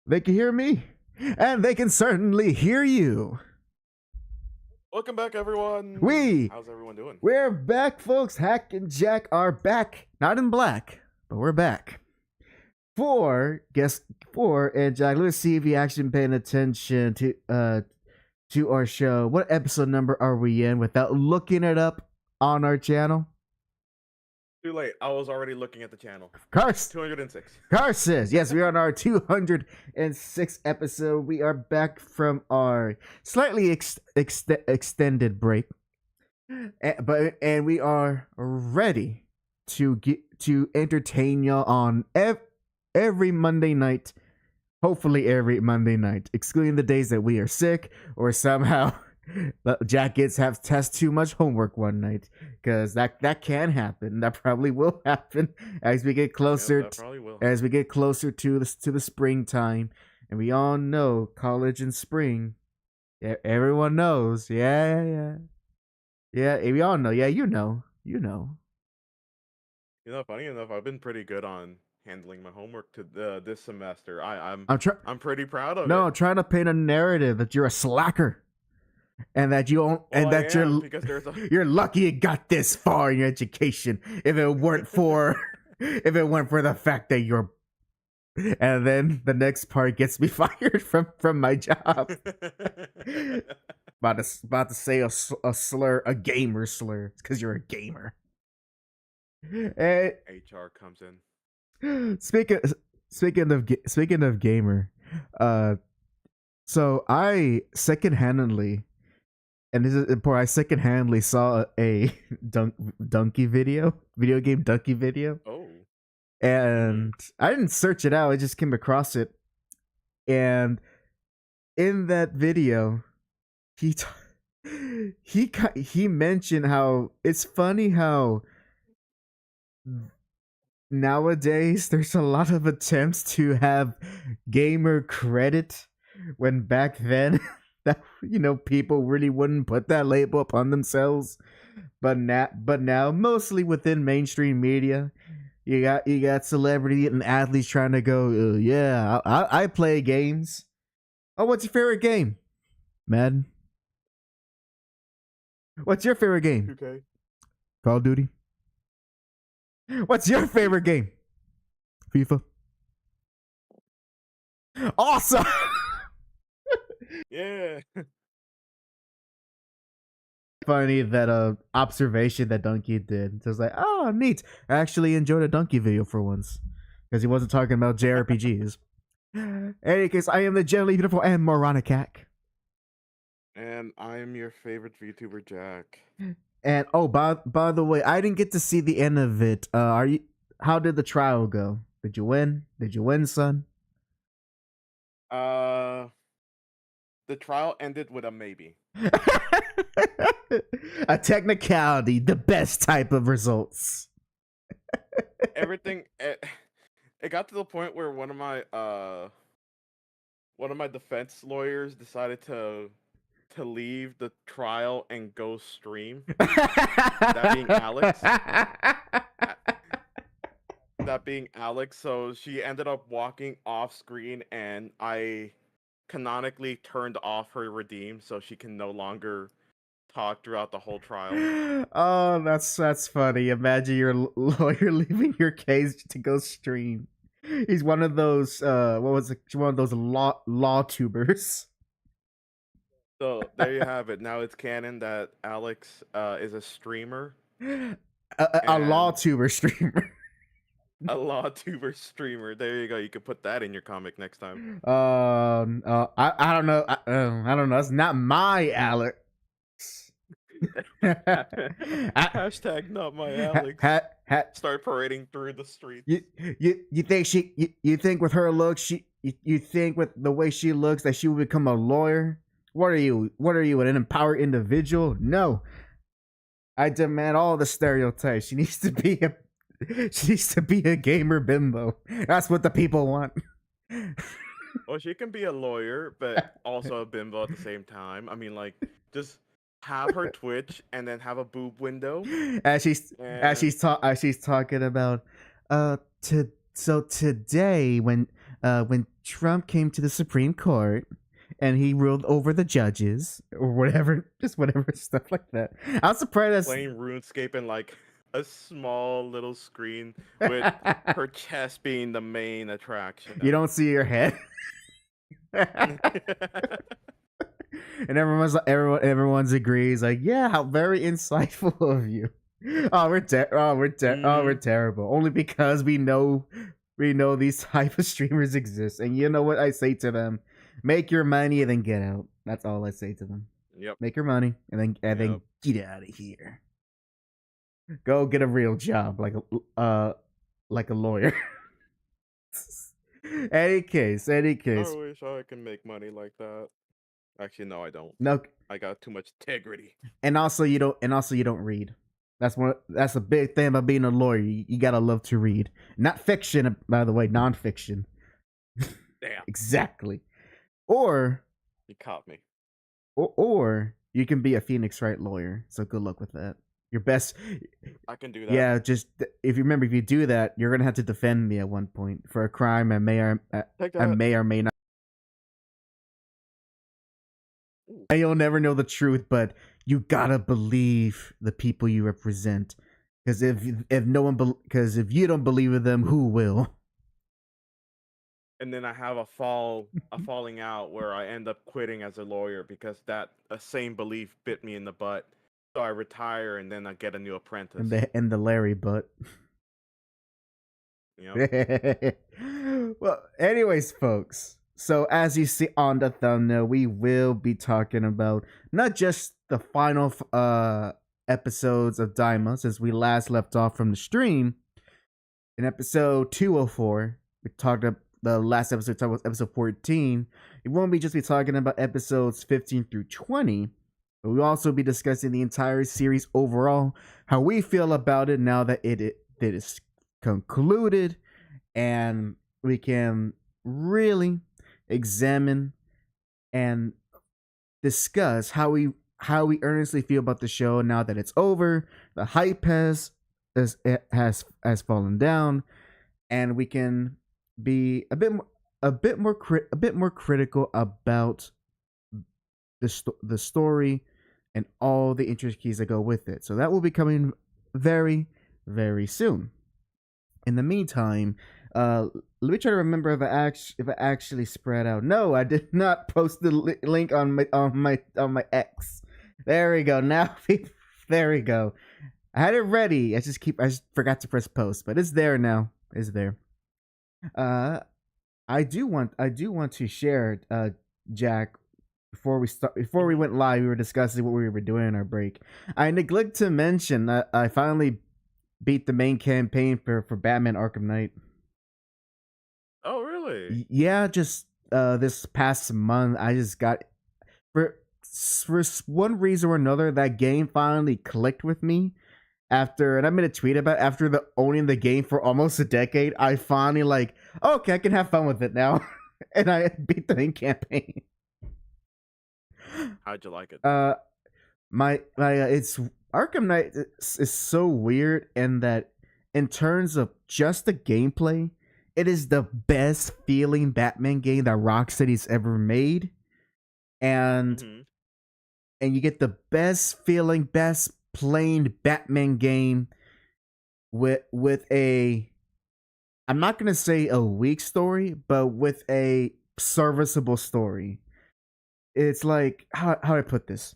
They can hear me, and they can certainly hear you. Welcome back, everyone. How's everyone doing? We're back, folks. HAC and JAC are back. Not in black, but we're back. And JAC, let's see if you actually been paying attention to our show. What episode number are we in without looking it up on our channel? Too late. I was already looking at the channel. 206. Cars says, yes, we're on our 206th episode. We are back from our slightly extended break. And we are ready to entertain y'all on every Monday night. Hopefully every Monday night, excluding the days that we are sick or somehow Jack have test too much homework one night, because that can happen. That probably will happen as we get closer. As we get closer to the springtime, and we all know college in spring. Yeah, everyone knows. Yeah. We all know. Yeah, you know. Funny enough, I've been pretty good on handling my homework this semester. I'm pretty proud of it. No, I'm trying to paint a narrative that you're a slacker. And that you're lucky you got this far in your education. If it weren't for the fact that you're, and then the next part gets me fired from my job. about to say a slur, a gamer slur, because you're a gamer. And HR comes in. Speaking of gamer, so I secondhandedly. And this is important. I secondhandly saw a donkey video game donkey video. Oh. And I didn't search it out. I just came across it. And in that video, he mentioned how it's funny how nowadays there's a lot of attempts to have gamer credit, when back then that people really wouldn't put that label upon themselves, but now mostly within mainstream media, you got celebrity and athletes trying to go, yeah, I play games. Oh, what's your favorite game? Madden. What's your favorite game? Okay. Call of Duty. What's your favorite game? FIFA. Awesome. Yeah. Funny that observation that Donkey did. So it's like, oh, neat. I actually enjoyed a Donkey video for once, because he wasn't talking about JRPGs. In any case, I am the generally beautiful and moronic hack. And I am your favorite VTuber, Jack. And by the way, I didn't get to see the end of it. How did the trial go? Did you win? Did you win, son? The trial ended with a maybe. A technicality, the best type of results. Everything it got to the point where one of my defense lawyers decided to leave the trial and go stream. That being Alex. That being Alex, so she ended up walking off screen, and I canonically turned off her redeem so she can no longer talk throughout the whole trial. Oh, that's funny. Imagine your lawyer leaving your case to go stream. He's one of those one of those law tubers. So there you have it. Now it's canon that Alex is a streamer. A law tuber streamer. A law tuber streamer. There you go. You could put that in your comic next time. I don't know. I don't know. It's not my Alex. Hashtag not my Alex. Start parading through the streets. You think with her looks, you think with the way she looks that she will become a lawyer? What are you, an empowered individual? No. I demand all the stereotypes. She needs to be a gamer bimbo. That's what the people want. Well, she can be a lawyer, but also a bimbo at the same time. I mean, like, just have her Twitch and then have a boob window. As she's talking about, so today when Trump came to the Supreme Court and he ruled over the judges or whatever, just whatever stuff like that. I was surprised Playing RuneScape in like a small little screen with her chest being the main attraction. you don't see your head. And everyone's agrees like, yeah, how very insightful of you. We're terrible. Only because we know these type of streamers exist. And you know what I say to them? Make your money and then get out. That's all I say to them. Yep. Make your money and then get out of here. Go get a real job like a lawyer. Any case. I wish I can make money like that. Actually, no, I don't. No, I got too much integrity. And also you don't read. That's a big thing about being a lawyer. You gotta love to read. Not fiction, by the way, nonfiction. Damn. Exactly. Or you caught me. Or you can be a Phoenix Wright lawyer. So good luck with that. Your best. I can do that. Yeah, just if you do that, you're gonna have to defend me at one point for a crime I may or may not. And you'll never know the truth, but you gotta believe the people you represent. Because if you don't believe in them, who will? And then I have a falling out where I end up quitting as a lawyer because that same belief bit me in the butt. So I retire and then I get a new apprentice. And the Larry butt. Yep. Well, anyways, folks. So as you see on the thumbnail, we will be talking about not just the final episodes of Daima, since we last left off from the stream. In episode 204, we talked about the last episode, was episode 14. We won't be just be talking about episodes 15 through 20, but we'll also be discussing the entire series overall, how we feel about it now that it is concluded, and we can really examine and discuss how we earnestly feel about the show now that it's over. The hype has fallen down, and we can be a bit more critical about the story and all the intricacies that go with it. So that will be coming very, very soon. In the meantime, let me try to remember if I actually spread out. No, I did not post the link on my X. There we go. Now, there we go. I had it ready. I just forgot to press post, but it's there now. It's there. I do want to share, Jack. Before we went live, we were discussing what we were doing in our break. I neglect to mention that I finally beat the main campaign for Batman Arkham Knight. Oh, really? Yeah, just this past month, I just got for one reason or another that game finally clicked with me. And I made a tweet about after owning the game for almost a decade, I finally okay, I can have fun with it now, and I beat the main campaign. How'd you like it? My it's Arkham Knight is so weird in that in terms of just the gameplay, it is the best feeling Batman game that Rocksteady's ever made, and you get the best feeling, best playing Batman game with a, I'm not gonna say a weak story, but with a serviceable story. It's like how do I put this?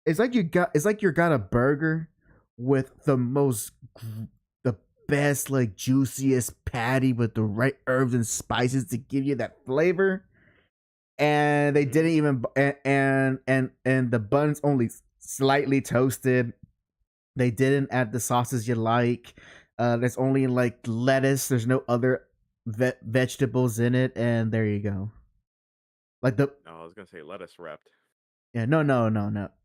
It's like you got a burger with the best juiciest patty with the right herbs and spices to give you that flavor, and they didn't even and the bun's only slightly toasted. They didn't add the sauces you like. There's only lettuce. There's no other vegetables in it, and there you go. I was gonna say lettuce wrapped. Yeah, no.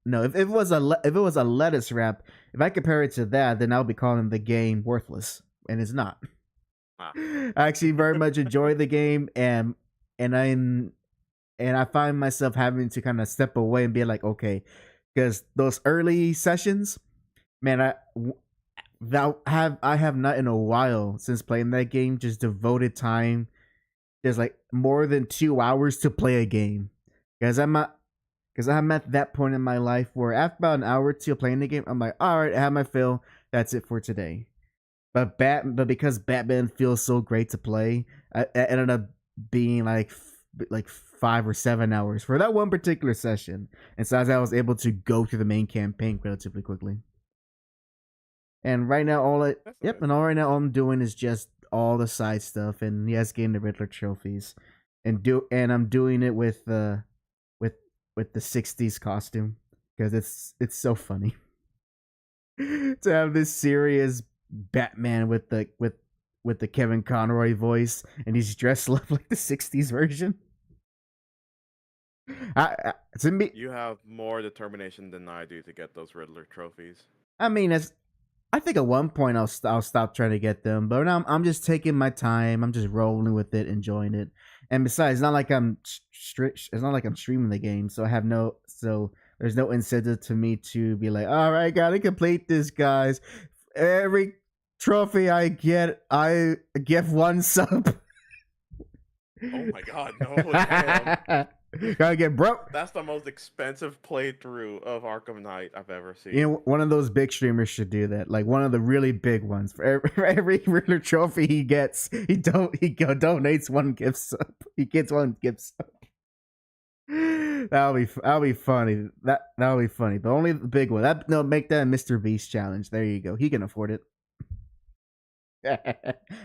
If it was a lettuce wrap, if I compare it to that, then I'll be calling the game worthless, and it's not. I actually very much enjoy the game, and I find myself having to kind of step away and be like, okay, because those early sessions, man, I have not in a while since playing that game just devoted time there's like more than 2 hours to play a game. Because I'm at that point in my life where after about an hour or two playing the game, I'm like, all right, I have my fill. That's it for today. But because Batman feels so great to play, I ended up being like 5 or 7 hours for that one particular session. And so I was able to go through the main campaign relatively quickly. And right now, all I'm doing is just all the side stuff and yes, getting the Riddler trophies, and I'm doing it with the 60s costume because it's so funny to have this serious Batman with the Kevin Conroy voice, and he's dressed up like the 60s version. To me, you have more determination than I do to get those Riddler trophies. I mean, I think at one point I'll stop trying to get them, but now I'm just taking my time. I'm just rolling with it, enjoying it. And besides, it's not like I'm streaming the game, so there's no incentive to me to be like, all right, gotta complete this, guys. Every trophy I get 1 sub. Oh my god, no! Damn. Gotta get broke. That's the most expensive playthrough of Arkham Knight I've ever seen. You know, one of those big streamers should do that. Like one of the really big ones. For every Riddler trophy he gets, he donates 1 gift sub. He gets 1 gift sub. That'll be funny. That'll be funny. But only the big one. Make that a Mr. Beast challenge. There you go. He can afford it.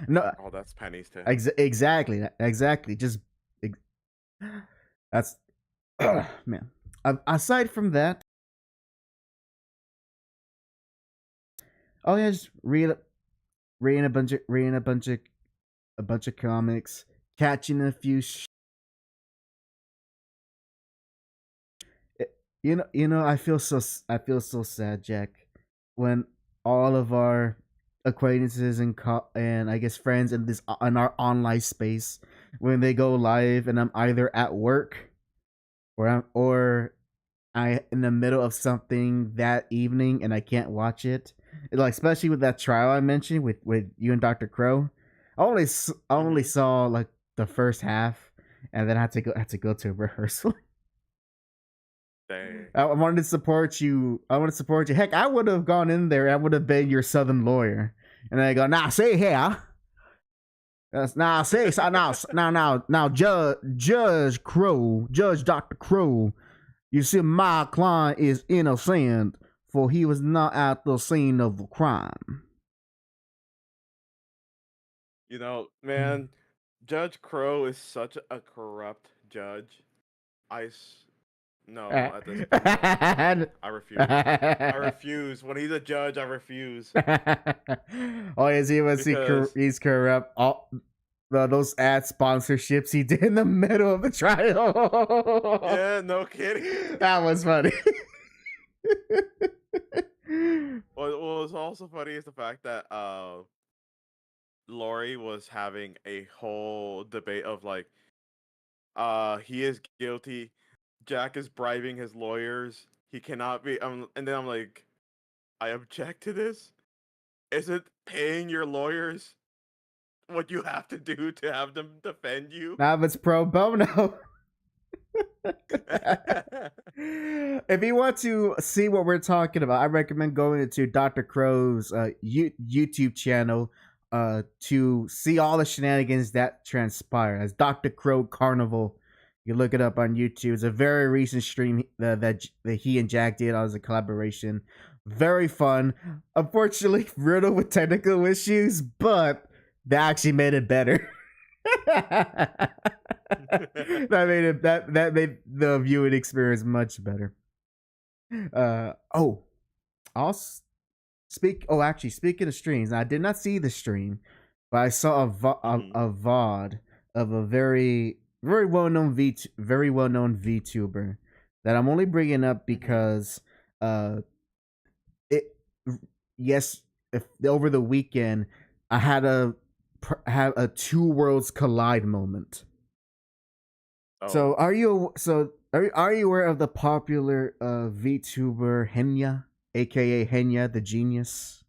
No. Oh, that's pennies too. Exactly. Just that's man. Aside from that, oh yeah, just reading a bunch of comics, catching a few. I feel so sad, Jack, when all of our acquaintances and I guess friends in our online space, when they go live and I'm either at work or I in the middle of something that evening and I can't watch it. Like especially with that trial I mentioned with you and Dr. Crow. I only saw like the first half, and then I had to go to a rehearsal. Dang. I wanted to support you. Heck, I would have gone in there. I would have been your Southern lawyer, and I go, now say here. Now say now, Judge Crow, Judge Dr. Crow. You see, my client is innocent, for he was not at the scene of the crime. You know, man, Judge Crow is such a corrupt judge. No, at this point, I refuse. I refuse. When he's a judge, I refuse. Oh, he's corrupt. Those ad sponsorships he did in the middle of the trial. Yeah, no kidding. That was funny. What was also funny is the fact that Lori was having a whole debate of like, he is guilty. Jack is bribing his lawyers. He cannot be. And then I'm like, I object to this. Is it paying your lawyers what you have to do to have them defend you? Now it's pro bono. If you want to see what we're talking about, I recommend going to Dr. Crow's YouTube channel to see all the shenanigans that transpire. As Dr. Crow Carnival, you look it up on YouTube. It's a very recent stream that he and Jack did as a collaboration. Very fun. Unfortunately, riddled with technical issues, but they actually made it better. that made the viewing experience much better. Speaking of streams, I did not see the stream, but I saw a VOD of a very well-known VTuber that I'm only bringing up because over the weekend I had a two worlds collide moment. Oh. So are you aware of the popular VTuber Henya, aka Henya the Genius?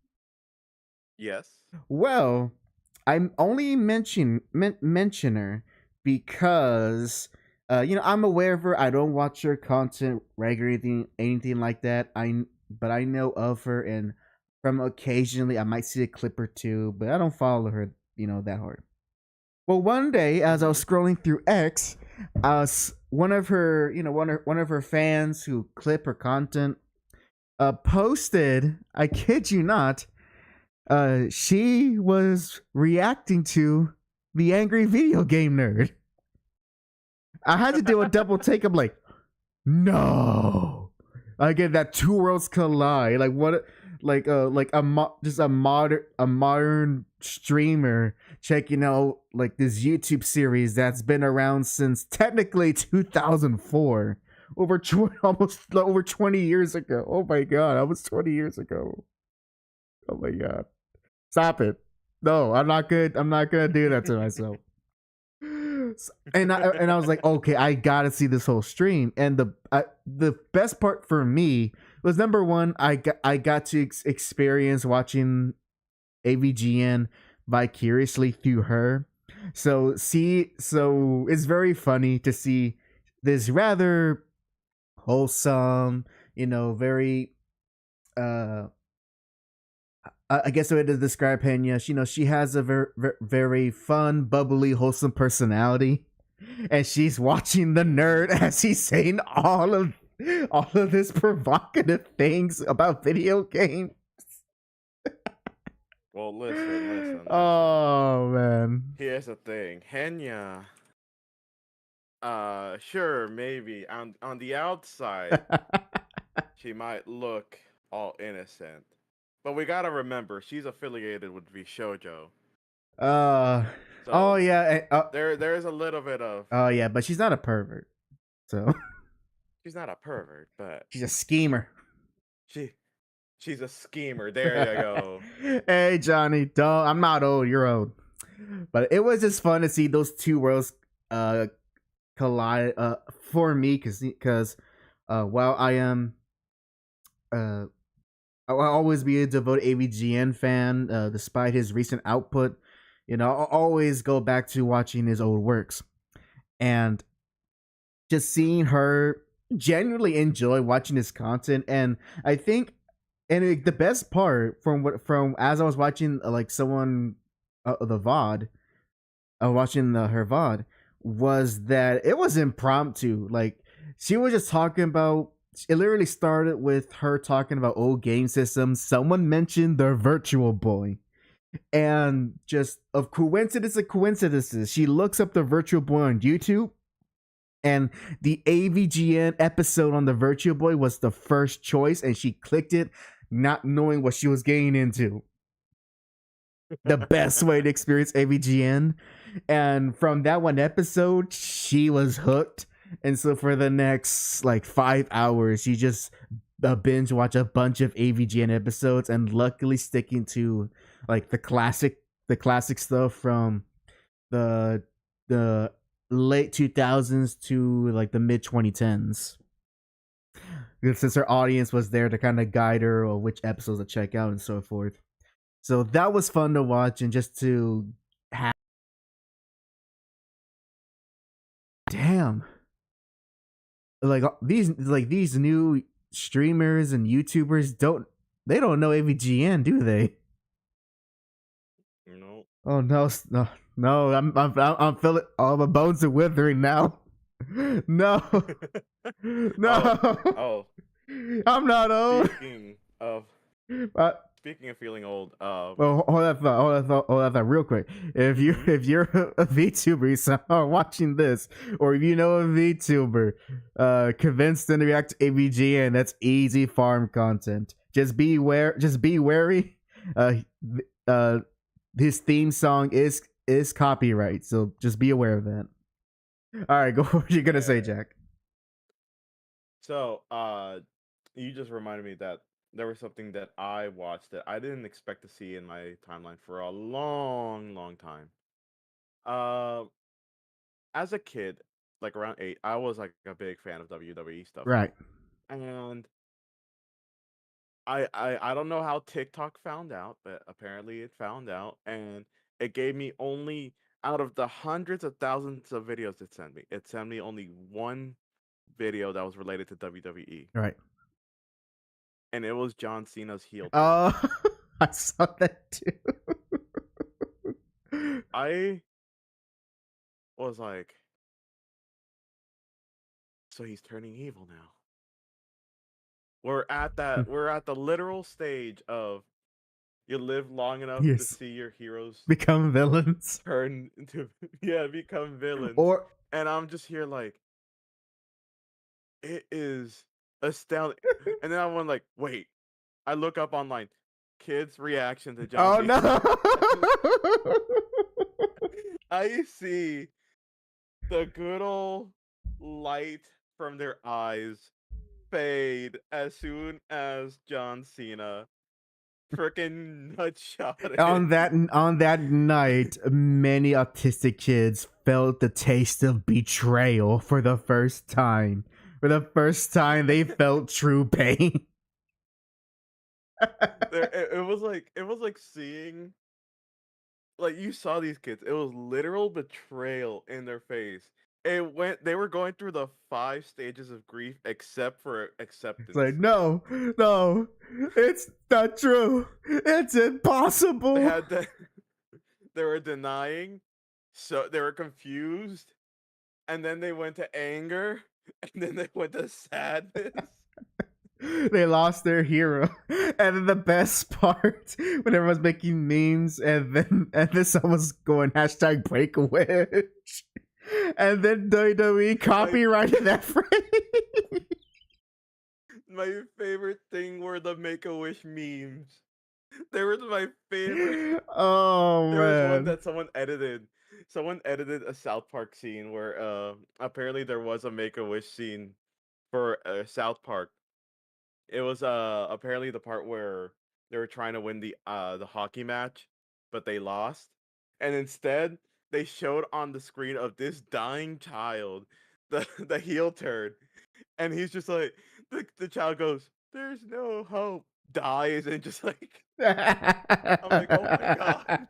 Yes. Well, I'm only mention her because I'm aware of her. I don't watch her content regularly, anything like that. But I know of her, and from occasionally I might see a clip or two, but I don't follow her, that hard. Well, one day as I was scrolling through X, one of her, one of her fans who clip her content, posted. I kid you not, she was reacting to the angry video game nerd. I had to do a double take. I'm like, no. Again, that two worlds collide. Like what? Like just a modern streamer checking out like this YouTube series that's been around since technically 2004, almost over 20 years ago. Oh my god, that was 20 years ago. Oh my god, stop it! No, I'm not good. I'm not gonna do that to myself. And I was like, okay, I gotta see this whole stream. And the best part for me was, number one, I got to experience watching AVGN vicariously through her. So it's very funny to see this rather wholesome, very I guess the way to describe Pena, she has a very, very fun, bubbly, wholesome personality, and she's watching the nerd as he's saying all of this provocative things about video games. Well, listen. Oh man. Here's the thing, Henya. Sure, maybe on the outside, she might look all innocent. But we gotta remember, she's affiliated with VShojo. Oh yeah. There's a little bit of. Oh yeah, but she's not a pervert. So. She's not a pervert, but she's a schemer. She's a schemer. There you go. Hey Johnny, don't. I'm not old. You're old. But it was just fun to see those two worlds collide. For me, because while I am I'll always be a devoted AVGN fan, despite his recent output. I'll always go back to watching his old works, and just seeing her genuinely enjoy watching his content. And I think, the best part from as I was watching like someone the VOD, watching her VOD, was that it was impromptu. Like she was just talking about. It literally started with her talking about old game systems. Someone mentioned the Virtual Boy. And just of coincidences, she looks up the Virtual Boy on YouTube. And the AVGN episode on the Virtual Boy was the first choice. And she clicked it, not knowing what she was getting into. The best way to experience AVGN. And from that one episode, she was hooked. And so for the next like 5 hours, you just binge watch a bunch of AVGN episodes, and luckily sticking to like the classic stuff from the late 2000s to like the mid 2010s. Since her audience was there to kind of guide her or which episodes to check out and so forth. So that was fun to watch, and just to have. Damn. Like these new streamers and YouTubers don't know AVGN, do they? No. Oh no! I'm feeling. Oh, my bones are withering now. No, no. Oh. I'm not old. Speaking of feeling old, well, hold that thought real quick. If you're a VTuber, you somehow watching this, or if you know a VTuber, convinced them to react to AVGN, that's easy farm content. Just be wary. His theme song is copyright, so just be aware of that. All right, go. What you're gonna say, Jack? So, you just reminded me that there was something that I watched that I didn't expect to see in my timeline for a long, long time. As a kid, like around 8, I was like a big fan of WWE stuff. Right. And I don't know how TikTok found out, but apparently it found out, and it gave me only out of the hundreds of thousands of videos it sent me only one video that was related to WWE, Right. and it was John Cena's heel turn. Oh, I saw that too. I was like, so he's turning evil now. We're at the literal stage of you live long enough to Yes. see your heroes Become villains. turn into become villains. Or And I'm just here like, it is astounding. And then I went like, wait. I look up online, kids' reaction to John Cena. no. I see the good old light from their eyes fade as soon as John Cena freaking nutshot on that night, many autistic kids felt the taste of betrayal for the first time. For the first time, they felt true pain. It was like seeing, like, you saw these kids. It was literal betrayal in their face. They were going through the 5 stages of grief except for acceptance. It's like, no, it's not true. It's impossible. They were denying, so they were confused, and then they went to anger, and then they went to sadness. They lost their hero. And then the best part, when everyone's making memes, and then someone's going hashtag break a witch. And then WWE copyrighted that phrase. My favorite thing were the Make-A-Wish memes. They were my favorite. Oh, man. There was one that someone edited. Someone edited a South Park scene where apparently there was a Make-A-Wish scene for South Park. It was apparently the part where they were trying to win the hockey match, but they lost. And instead, they showed on the screen of this dying child, the heel turn. And he's just like, the child goes, "There's no hope." Dies, and just like, I'm like, oh my god.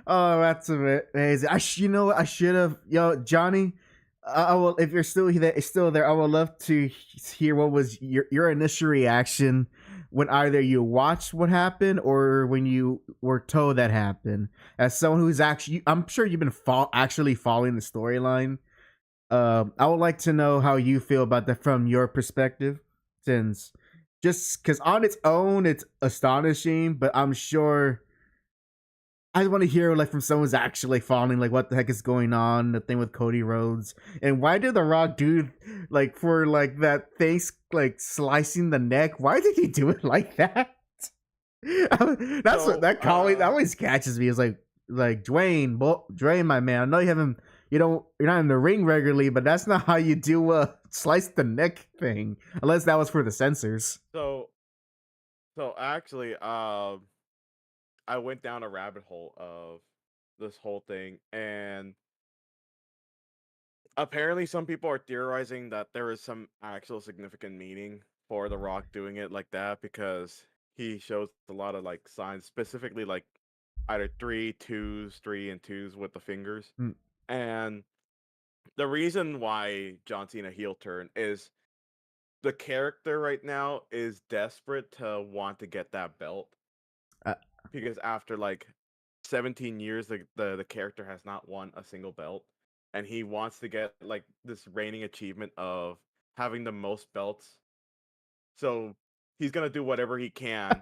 Oh, that's amazing. I should have, Johnny. I will, if you're still there. I would love to hear what was your initial reaction when either you watched what happened or when you were told that happened. As someone who's actually, I'm sure you've been actually following the storyline. I would like to know how you feel about that from your perspective, since just because on its own it's astonishing, but I'm sure I want to hear like from someone who's actually following like what the heck is going on, the thing with Cody Rhodes, and why did The Rock do like for like that face like slicing the neck? Why did he do it like that? That's what that comment always catches me. Is like Dwayne, my man. I know you're not in the ring regularly, but that's not how you do a slice the neck thing, unless that was for the censors. So actually, I went down a rabbit hole of this whole thing, and apparently some people are theorizing that there is some actual significant meaning for The Rock doing it like that, because he shows a lot of like signs, specifically like either 3 and 2s with the fingers. And the reason why John Cena heel turn is the character right now is desperate to want to get that belt. Because after like 17 years, the character has not won a single belt, and he wants to get like this reigning achievement of having the most belts. So he's gonna do whatever he can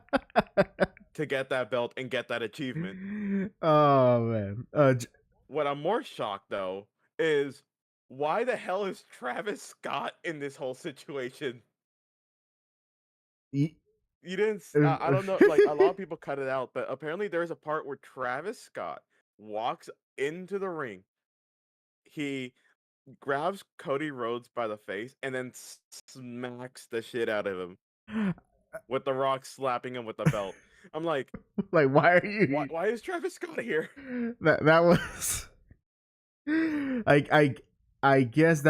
to get that belt and get that achievement. Oh man! What I'm more shocked though is why the hell is Travis Scott in this whole situation? You didn't. I don't know. Like, a lot of people cut it out, but apparently there's a part where Travis Scott walks into the ring. He grabs Cody Rhodes by the face and then smacks the shit out of him, with The Rock slapping him with the belt. I'm like, why are you? Why is Travis Scott here? That was. I guess.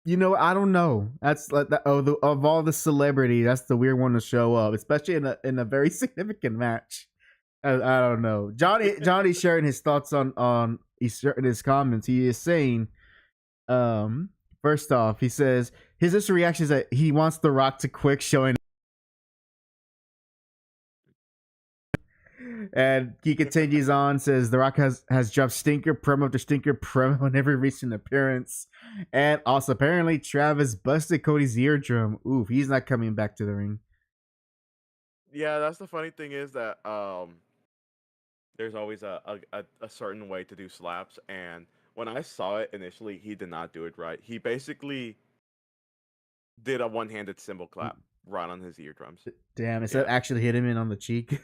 I don't know. That's like of all the celebrity, that's the weird one to show up, especially in a very significant match. I don't know. Johnny's sharing his thoughts on he's sharing his comments. He is saying, first off, he says his initial reaction is that he wants The Rock to quit showing. And he continues on, says The Rock has dropped stinker promo after stinker promo in every recent appearance. And also, apparently, Travis busted Cody's eardrum. Oof, he's not coming back to the ring. Yeah, that's the funny thing is that there's always a certain way to do slaps, and when I saw it initially, he did not do it right. He basically did a one-handed cymbal clap right on his eardrums. Damn, instead of actually hit him in on the cheek.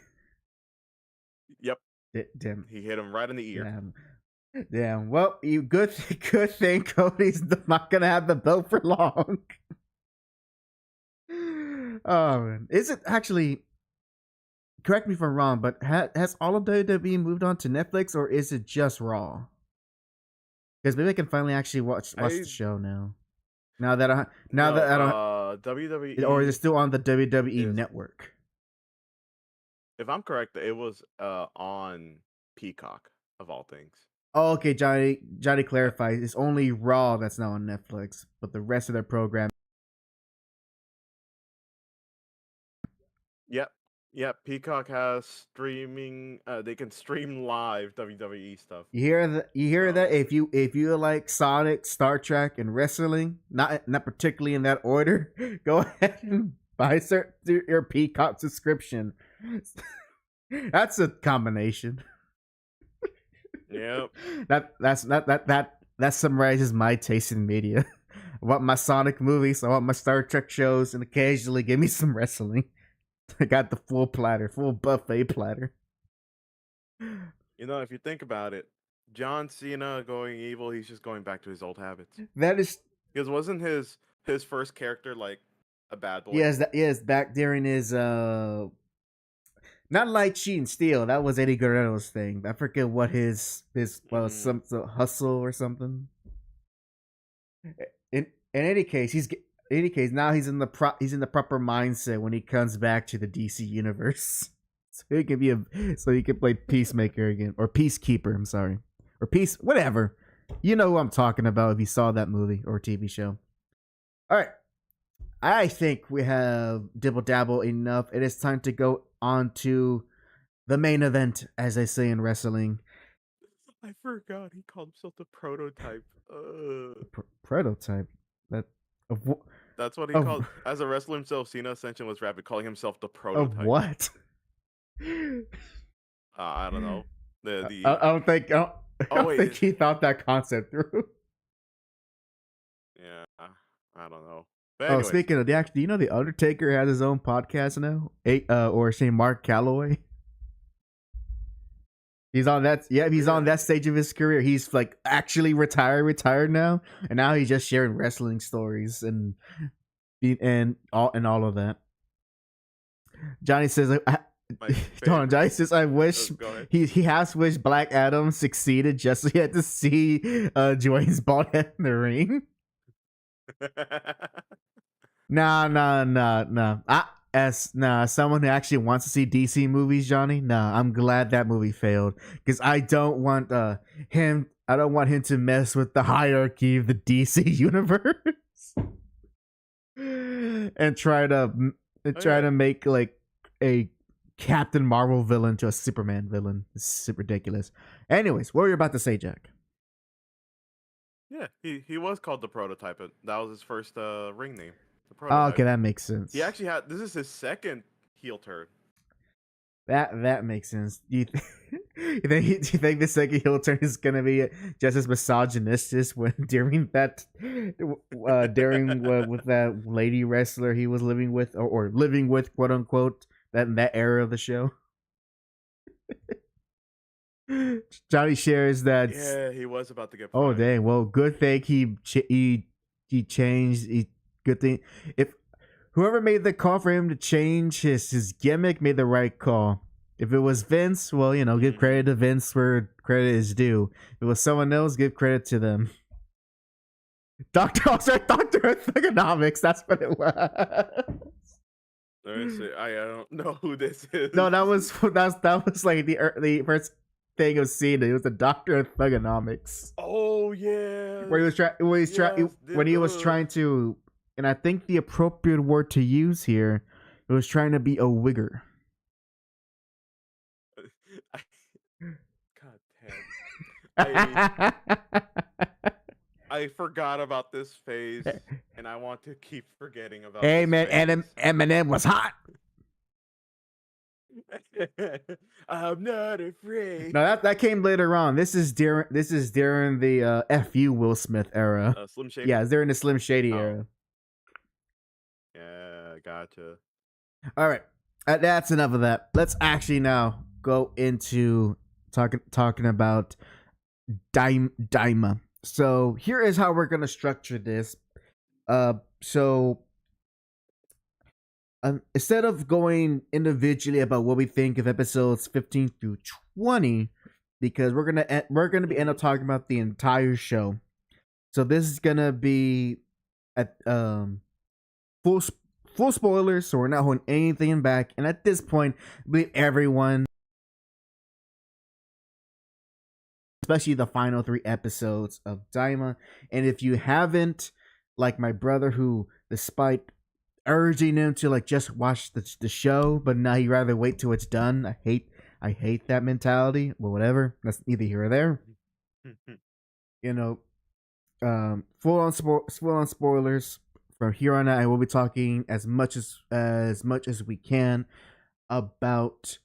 Yep. Damn. He hit him right in the ear. Damn. Well, good thing Cody's not gonna have the belt for long. Oh man. Is it actually, correct me if I'm wrong, but has all of WWE moved on to Netflix, or is it just Raw? Because maybe I can finally actually watch the show now. Now that I don't WWE, or is it still on the WWE network? If I'm correct, it was on Peacock of all things. Oh, okay, Johnny clarifies. It's only Raw that's now on Netflix, but the rest of their program. Yep. Peacock has streaming. They can stream live WWE stuff. You hear that? If you like Sonic, Star Trek, and wrestling, not particularly in that order, go ahead and buy your Peacock subscription. That's a combination. Yep. That summarizes my taste in media. I want my Sonic movies, I want my Star Trek shows, and occasionally give me some wrestling. I got the full buffet platter. You know, if you think about it, John Cena going evil, he's just going back to his old habits. That is, because wasn't his first character like a bad boy? Yes, back during his not Light Cheat and Steal. That was Eddie Guerrero's thing. I forget what his some hustle or something. In any case, now he's in the proper mindset when he comes back to the DC universe. So he can play Peacemaker again, or Peacekeeper. I'm sorry, or Peace, whatever. You know who I'm talking about if you saw that movie or TV show. All right, I think we have dibble dabble enough. It is time to go on to the main event, as they say in wrestling. I forgot he called himself the Prototype. Prototype. That's what he called. As a wrestler himself, Cena Ascension was rapid, calling himself the Prototype. Of what? I don't know. I don't think he thought that concept through. Yeah, I don't know. But speaking of do you know the Undertaker has his own podcast now? Or say Mark Calloway. He's on that. Yeah, he's on that stage of his career. He's like actually retired now, and now he's just sharing wrestling stories and all of that. Johnny says, Johnny says, I wish he has wished Black Adam succeeded just so he had to see Dwayne's bald head in the ring. No. As someone who actually wants to see DC movies, Johnny, I'm glad that movie failed, because I don't want him to mess with the hierarchy of the DC universe and try to make like a Captain Marvel villain to a Superman villain. It's super ridiculous. Anyways, what were you about to say, Jack? Yeah, he was called the Prototype. That was his first ring name. Oh, okay, that makes sense. He actually this is his second heel turn. That makes sense. You think the second heel turn is gonna be just as misogynistic when during with that lady wrestler he was living with or living with, quote unquote, that era of the show? Johnny shares that. Yeah, he was about to get fired. Oh dang! Well, good thing he changed. Good thing if whoever made the call for him to change his gimmick made the right call. If it was Vince, well, give credit to Vince where credit is due. If it was someone else, give credit to them. Dr. Economics, that's what it was. I don't know who this is. No, that was like the first thing of seeing it. It was the Doctor of Thugonomics. Oh yeah. Where he was trying when he was trying to, and I think the appropriate word to use here, it was trying to be a wigger. God damn. I forgot about this phase, and I want to keep forgetting about. Hey man, Eminem was hot. I'm not afraid. No, that came later on. This is during the FU Will Smith era. Slim Shady. Yeah, it's during the Slim Shady era. Yeah, gotcha. All right, that's enough of that. Let's actually now go into talking about Daima. So here is how we're gonna structure this. Instead of going individually about what we think of episodes 15 through 20, because we're gonna be end up talking about the entire show. So this is gonna be at full spoilers, so we're not holding anything back. And at this point, I believe everyone, especially the final 3 episodes of Daima. And if you haven't, like my brother, who despite urging him to like just watch the show, but now he'd rather wait till it's done. I hate that mentality. Well, whatever. That's neither here or there. You know, full on spoilers. From here on out, I will be talking as much as we can about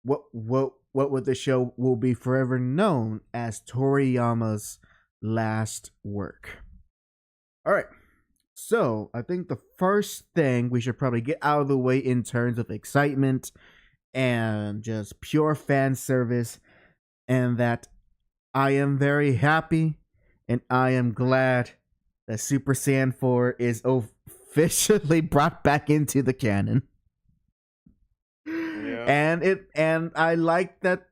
what the show will be forever known as Toriyama's last work. All right. So, I think the first thing we should probably get out of the way in terms of excitement and just pure fan service, and that I am very happy and I am glad that Super Saiyan 4 is officially brought back into the canon. Yeah. And I like that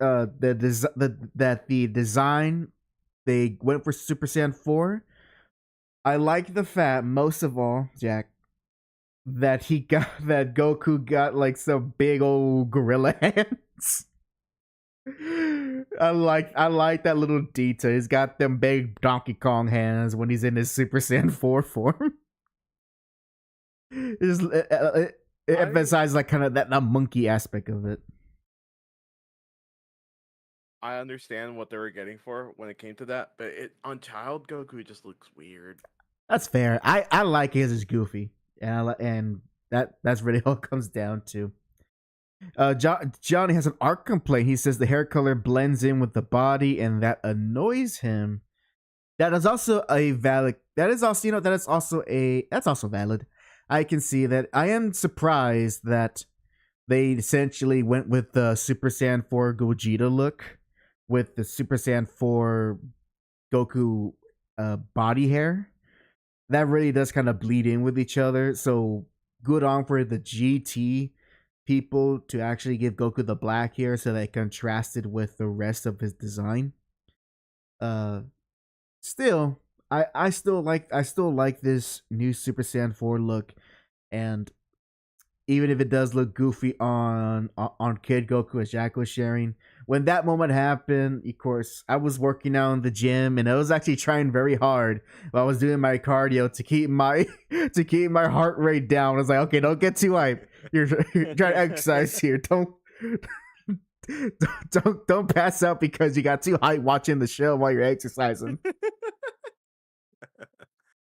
the design they went for Super Saiyan 4. I like the fact, most of all, Jack, that Goku got like some big old gorilla hands. I like that little detail. He's got them big Donkey Kong hands when he's in his Super Saiyan 4 form. It emphasizes like kind of that monkey aspect of it. I understand what they were getting for when it came to that, but on Child Goku just looks weird. That's fair. I like his as goofy, and that's really all it comes down to. Johnny has an art complaint. He says the hair color blends in with the body, and that annoys him. That is also a valid. That is also that's also valid. I can see that. I am surprised that they essentially went with the Super Saiyan 4 Gogeta look with the Super Saiyan 4 Goku body hair. That really does kind of bleed in with each other. So good on for the GT people to actually give Goku the black hair so that it contrasted with the rest of his design. Still, I still like this new Super Saiyan 4 look, and even if it does look goofy on Kid Goku as Jack was sharing, when that moment happened, of course, I was working out in the gym and I was actually trying very hard while I was doing my cardio to keep my heart rate down. I was like, okay, don't get too hyped. You're trying to exercise here. Don't pass out because you got too hyped watching the show while you're exercising.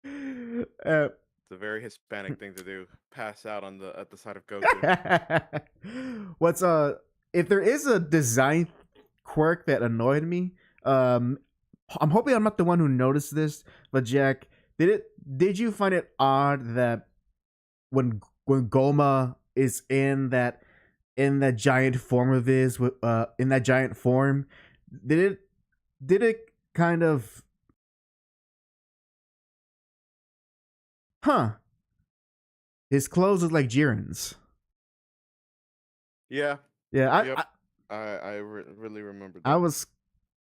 It's a very Hispanic thing to do. Pass out at the side of Goku. If there is a design quirk that annoyed me, I'm hoping I'm not the one who noticed this, but Jack, did you find it odd that when Goma is in that giant form of his, in that giant form, did it kind of his clothes look like Jiren's. Yeah. Yeah, yep. I really remember that.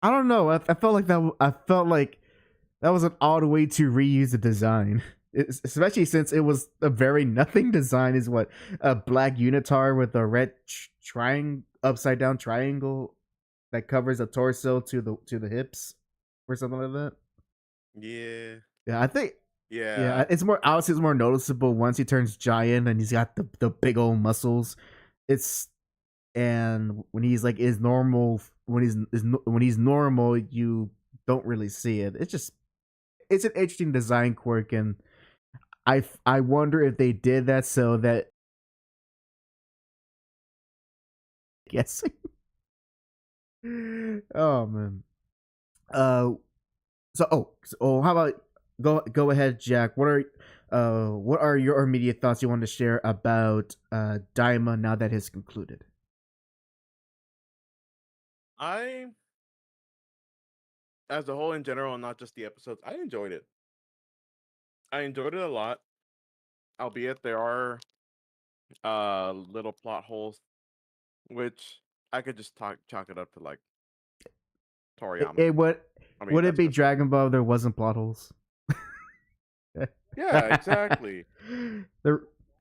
I don't know. I felt like that was an odd way to reuse the design. especially since it was a very nothing design. Is what a black unitar with a red triangle, upside down triangle that covers the torso to the hips, or something like that. Yeah. Yeah, I think. Yeah. Yeah, it's more obviously it's more noticeable once he turns giant and he's got the big old muscles. It's and when he's like is normal when he's normal, you don't really see it. It's an interesting design quirk, and I wonder if they did that so that guessing. Oh man. How about go ahead, Jack. What are your immediate thoughts you want to share about Daima now that it's concluded? I, as a whole in general, and not just the episodes, I enjoyed it. I enjoyed it a lot, albeit there are little plot holes, which I could just chalk it up to like Toriyama. Would it be Dragon Ball if there wasn't plot holes? Yeah, exactly.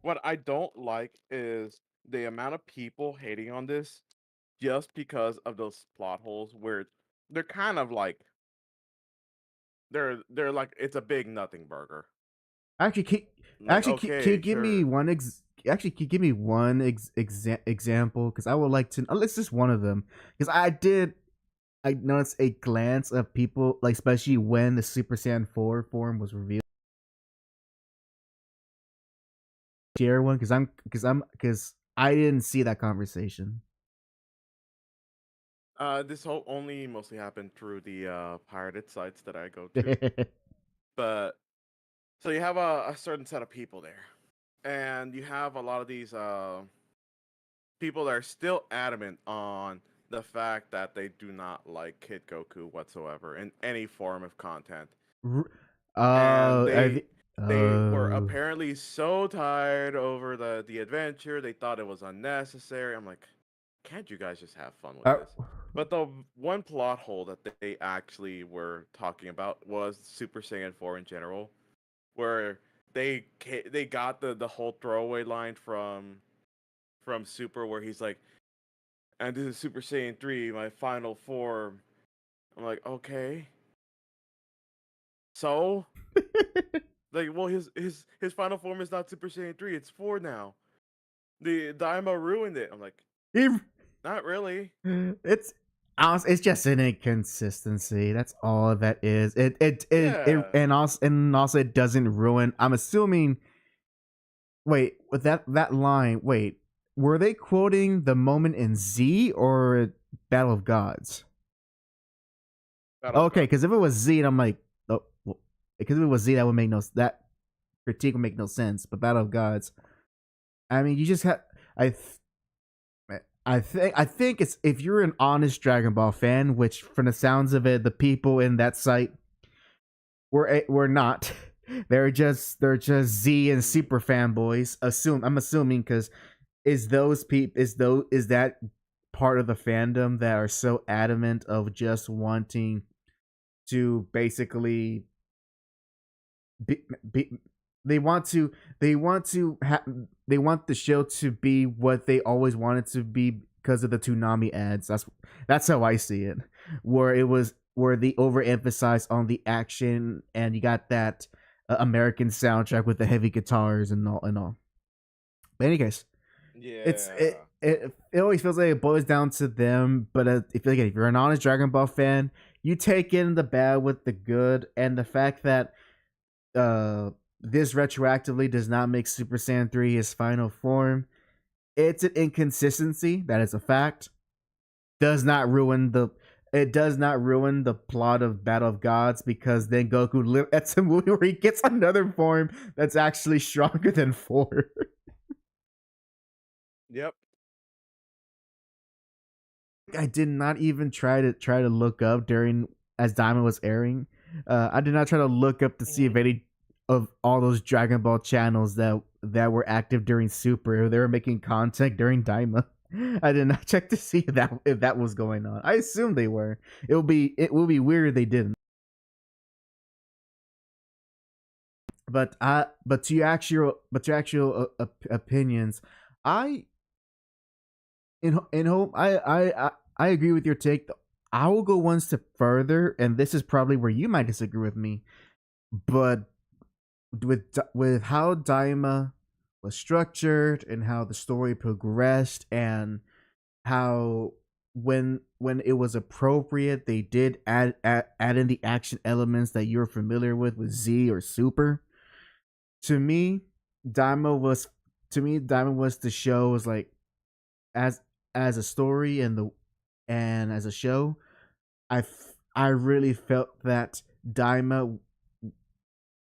What I don't like is the amount of people hating on this just because of those plot holes where they're kind of like they're like it's a big nothing burger. Actually, can you give me one actually can you give me one example, because I would like to. It's just one of them, because I noticed a glance of people, like especially when the Super Saiyan 4 form was revealed. Share one, because I didn't see that conversation. This whole only mostly happened through the pirated sites that I go to. But so you have a certain set of people there, and you have a lot of these people that are still adamant on the fact that they do not like Kid Goku whatsoever in any form of content. And they were apparently so tired over the adventure, they thought it was unnecessary. I'm like, can't you guys just have fun with this? But the one plot hole that they actually were talking about was Super Saiyan 4 in general, where they got the whole throwaway line from Super, where he's like, and this is Super Saiyan 3, my final form. I'm like, okay. So like, well, his final form is not Super Saiyan 3, it's 4 now. The Daima ruined it. I'm like, not really. It's just an inconsistency. That's all that is. And also it doesn't ruin. I'm assuming. Wait, with that line. Wait, were they quoting the moment in Z or Battle of Gods? Okay, because if it was Z, I'm like, oh, well, because if it was Z, that critique would make no sense. But Battle of Gods, I mean, you just have I think it's, if you're an honest Dragon Ball fan, which from the sounds of it, the people in that site were not. They're just Z and Super fanboys. I'm assuming, because is that part of the fandom that are so adamant of just wanting to basically they want the show to be what they always wanted to be because of the Toonami ads. That's how I see it. Where they overemphasize on the action, and you got that American soundtrack with the heavy guitars and all. But in any case, yeah, it always feels like it boils down to them. But if you're an honest Dragon Ball fan, you take in the bad with the good, and the fact that this retroactively does not make Super Saiyan 3 his final form. It's an inconsistency. That is a fact. It does not ruin the plot of Battle of Gods, because then Goku, that's a movie where he gets another form that's actually stronger than 4. Yep. I did not even try to look up during as Daima was airing. I did not try to look up to see if any of all those Dragon Ball channels that were active during Super, they were making content during Daima. I did not check to see if that was going on. I assumed they were. It will be weird if they didn't. opinions, I in home I agree with your take. I will go one step further, and this is probably where you might disagree with me. But with how Daima was structured and how the story progressed, and how when it was appropriate, they did add in the action elements that you're familiar with Z or Super. To me, Daima was the show was like as as a story and as a show. I really felt that Daima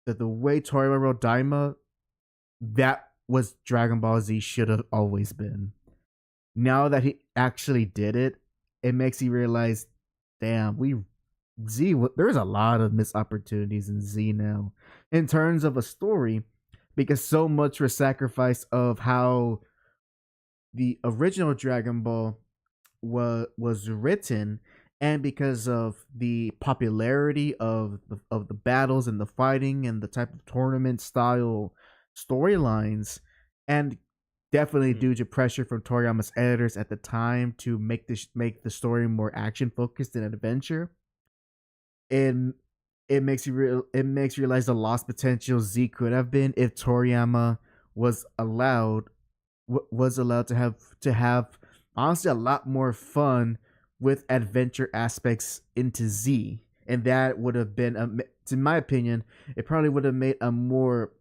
that the way Toriyama wrote Daima, that was Dragon Ball Z should have always been. Now that he actually did it, it makes you realize, damn, there's a lot of missed opportunities in Z now in terms of a story, because so much was sacrificed of how the original Dragon Ball was written, and because of the popularity of the battles and the fighting and the type of tournament style storylines, and definitely due to pressure from Toriyama's editors at the time to make the story more action focused and adventure. And it makes you realize the lost potential Z could have been if Toriyama was allowed to have honestly a lot more fun with adventure aspects into Z, and that would have been, in my opinion, it probably would have made a more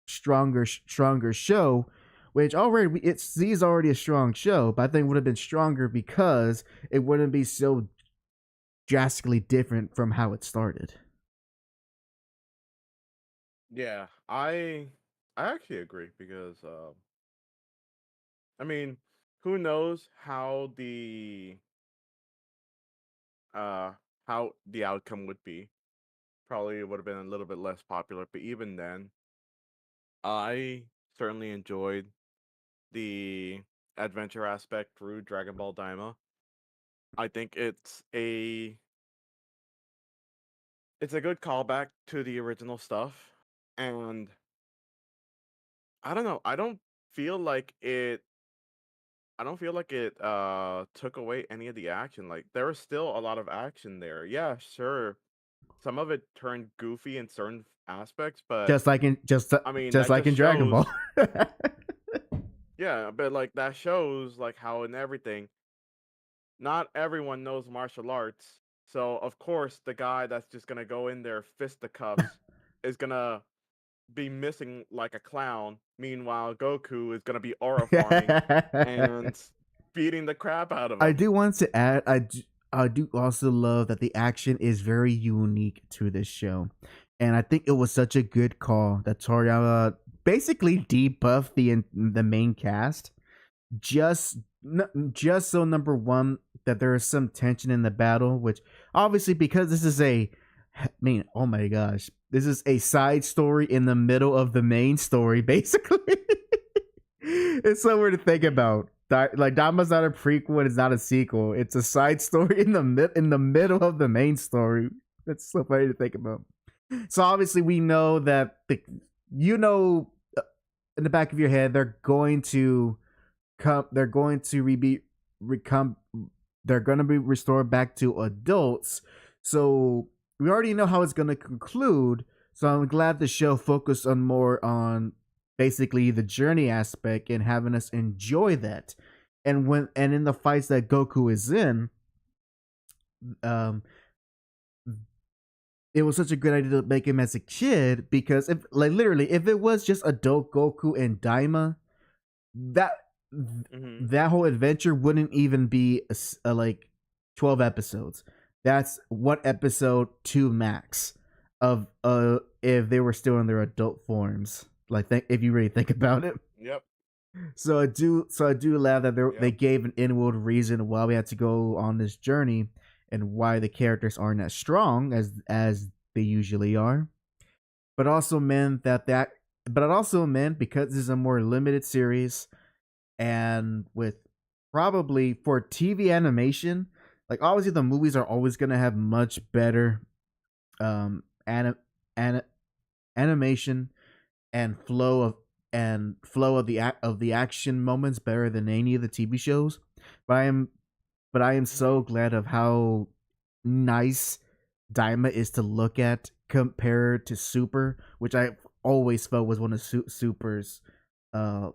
stronger show. Which already Z is already a strong show, but I think it would have been stronger because it wouldn't be so drastically different from how it started. Yeah, I actually agree because I mean, who knows uh how the outcome would be. Probably it would have been a little bit less popular, but even then, I certainly enjoyed the adventure aspect through Dragon Ball Daima. I think it's a good callback to the original stuff, and I don't know. I don't feel like it took away any of the action. Like there was still a lot of action there. Yeah, sure. Some of it turned goofy in certain aspects, but I mean Just that like just in Dragon Ball. shows yeah, but like that shows like how in everything not everyone knows martial arts. So of course the guy that's just gonna go in there fisticuffs is gonna be missing like a clown. Meanwhile, Goku is gonna be aura farming and beating the crap out of I him. do want to add, I do also love that the action is very unique to this show, and I think it was such a good call that Toriyama basically debuffed the main cast, just just so number one that there is some tension in the battle, which obviously because this is oh my gosh, this is a side story in the middle of the main story, basically. It's so weird to think about. Like Dama's not a prequel and it's not a sequel. It's a side story in the middle of the main story. That's so funny to think about. So obviously we know that in the back of your head they're going to come. They're going to They're going to be restored back to adults. So we already know how it's going to conclude. So I'm glad the show focused more on basically the journey aspect and having us enjoy that. And in the fights that Goku is in, it was such a good idea to make him as a kid, because if it was just adult Goku and Daima, that that whole adventure wouldn't even be like 12 episodes. That's 1 episode 2 max of if they were still in their adult forms. Like if you really think about it. Yep. So I do love that they gave an inward reason why we had to go on this journey and why the characters aren't as strong as they usually are. But also meant because this is a more limited series, and with probably for TV animation, like obviously the movies are always gonna have much better animation and flow of the action moments better than any of the TV shows. But I am so glad of how nice Daima is to look at compared to Super, which I always felt was one of Super's uh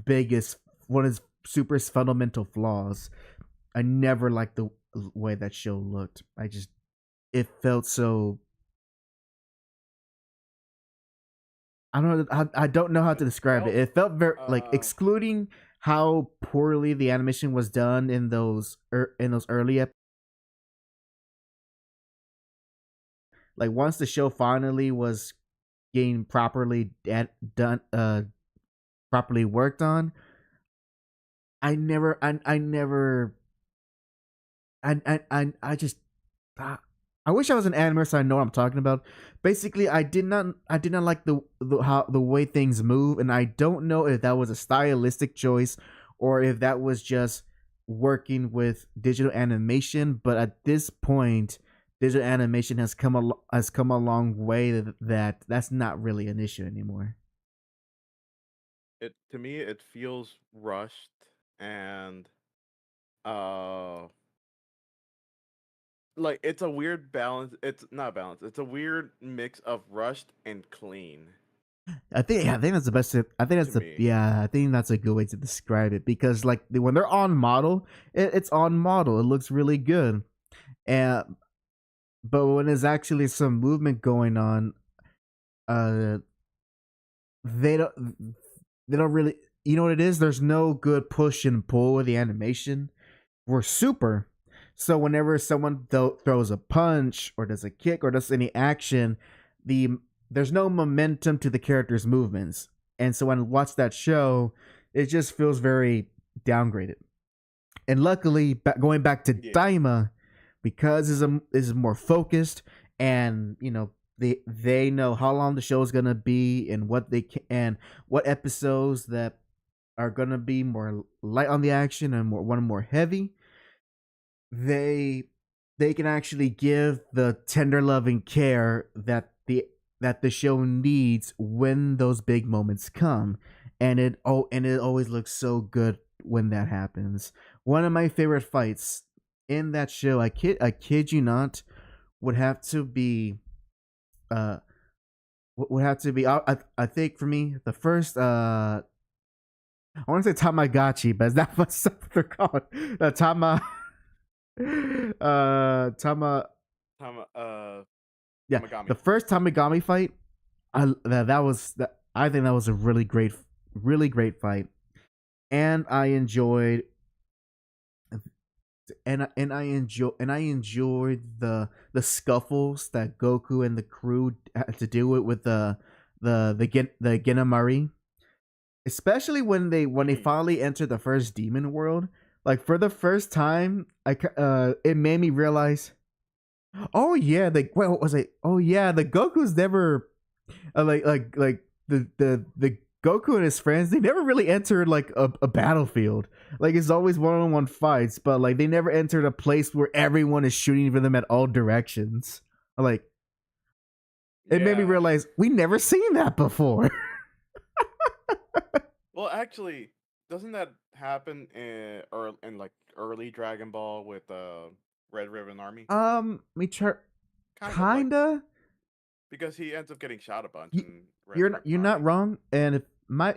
biggest one of Super's fundamental flaws. I never liked the way that show looked. It felt so. I don't know how to describe it. It felt very like, excluding how poorly the animation was done in those early episodes. Like once the show finally was getting properly done, properly worked on, I just I wish I was an animator so I know what I'm talking about. Basically, I did not like the way things move, and I don't know if that was a stylistic choice or if that was just working with digital animation. But at this point, digital animation has come a long way that's not really an issue anymore. To me it feels rushed and uh like it's a weird balance. It's not balance. It's a weird mix of rushed and clean. I think that's the best. I think that's I think that's a good way to describe it, because like when they're on model, it's on model. It looks really good, and but when there's actually some movement going on, uh, they don't really. You know what it is? There's no good push and pull with the animation. We're Super. So whenever someone throws a punch or does a kick or does any action, there's no momentum to the character's movements. And so when I watch that show, it just feels very downgraded. And luckily, going back to Daima, because is more focused, and they know how long the show is gonna be and what they can, and what episodes that are gonna be more light on the action and more heavy. They can actually give the tender loving care that the show needs when those big moments come, and it always looks so good when that happens. One of my favorite fights in that show, I kid you not, would have to be I think for me the first I want to say Tamagotchi, but that's what they're called. Tamagami. The first Tamagami fight, I think that was a really great fight, and I enjoyed the scuffles that Goku and the crew had to deal with the Genamari, especially when they finally entered the first demon world. Like for the first time, it made me realize, oh yeah, the Goku's never like the Goku and his friends, they never really entered like a battlefield. Like it's always one-on-one fights, but like they never entered a place where everyone is shooting for them at all directions. Like it made me realize we never seen that before. Well, actually, doesn't that happen in like early Dragon Ball with Red Ribbon Army? Kinda. Because he ends up getting shot a bunch. You're not wrong, and if my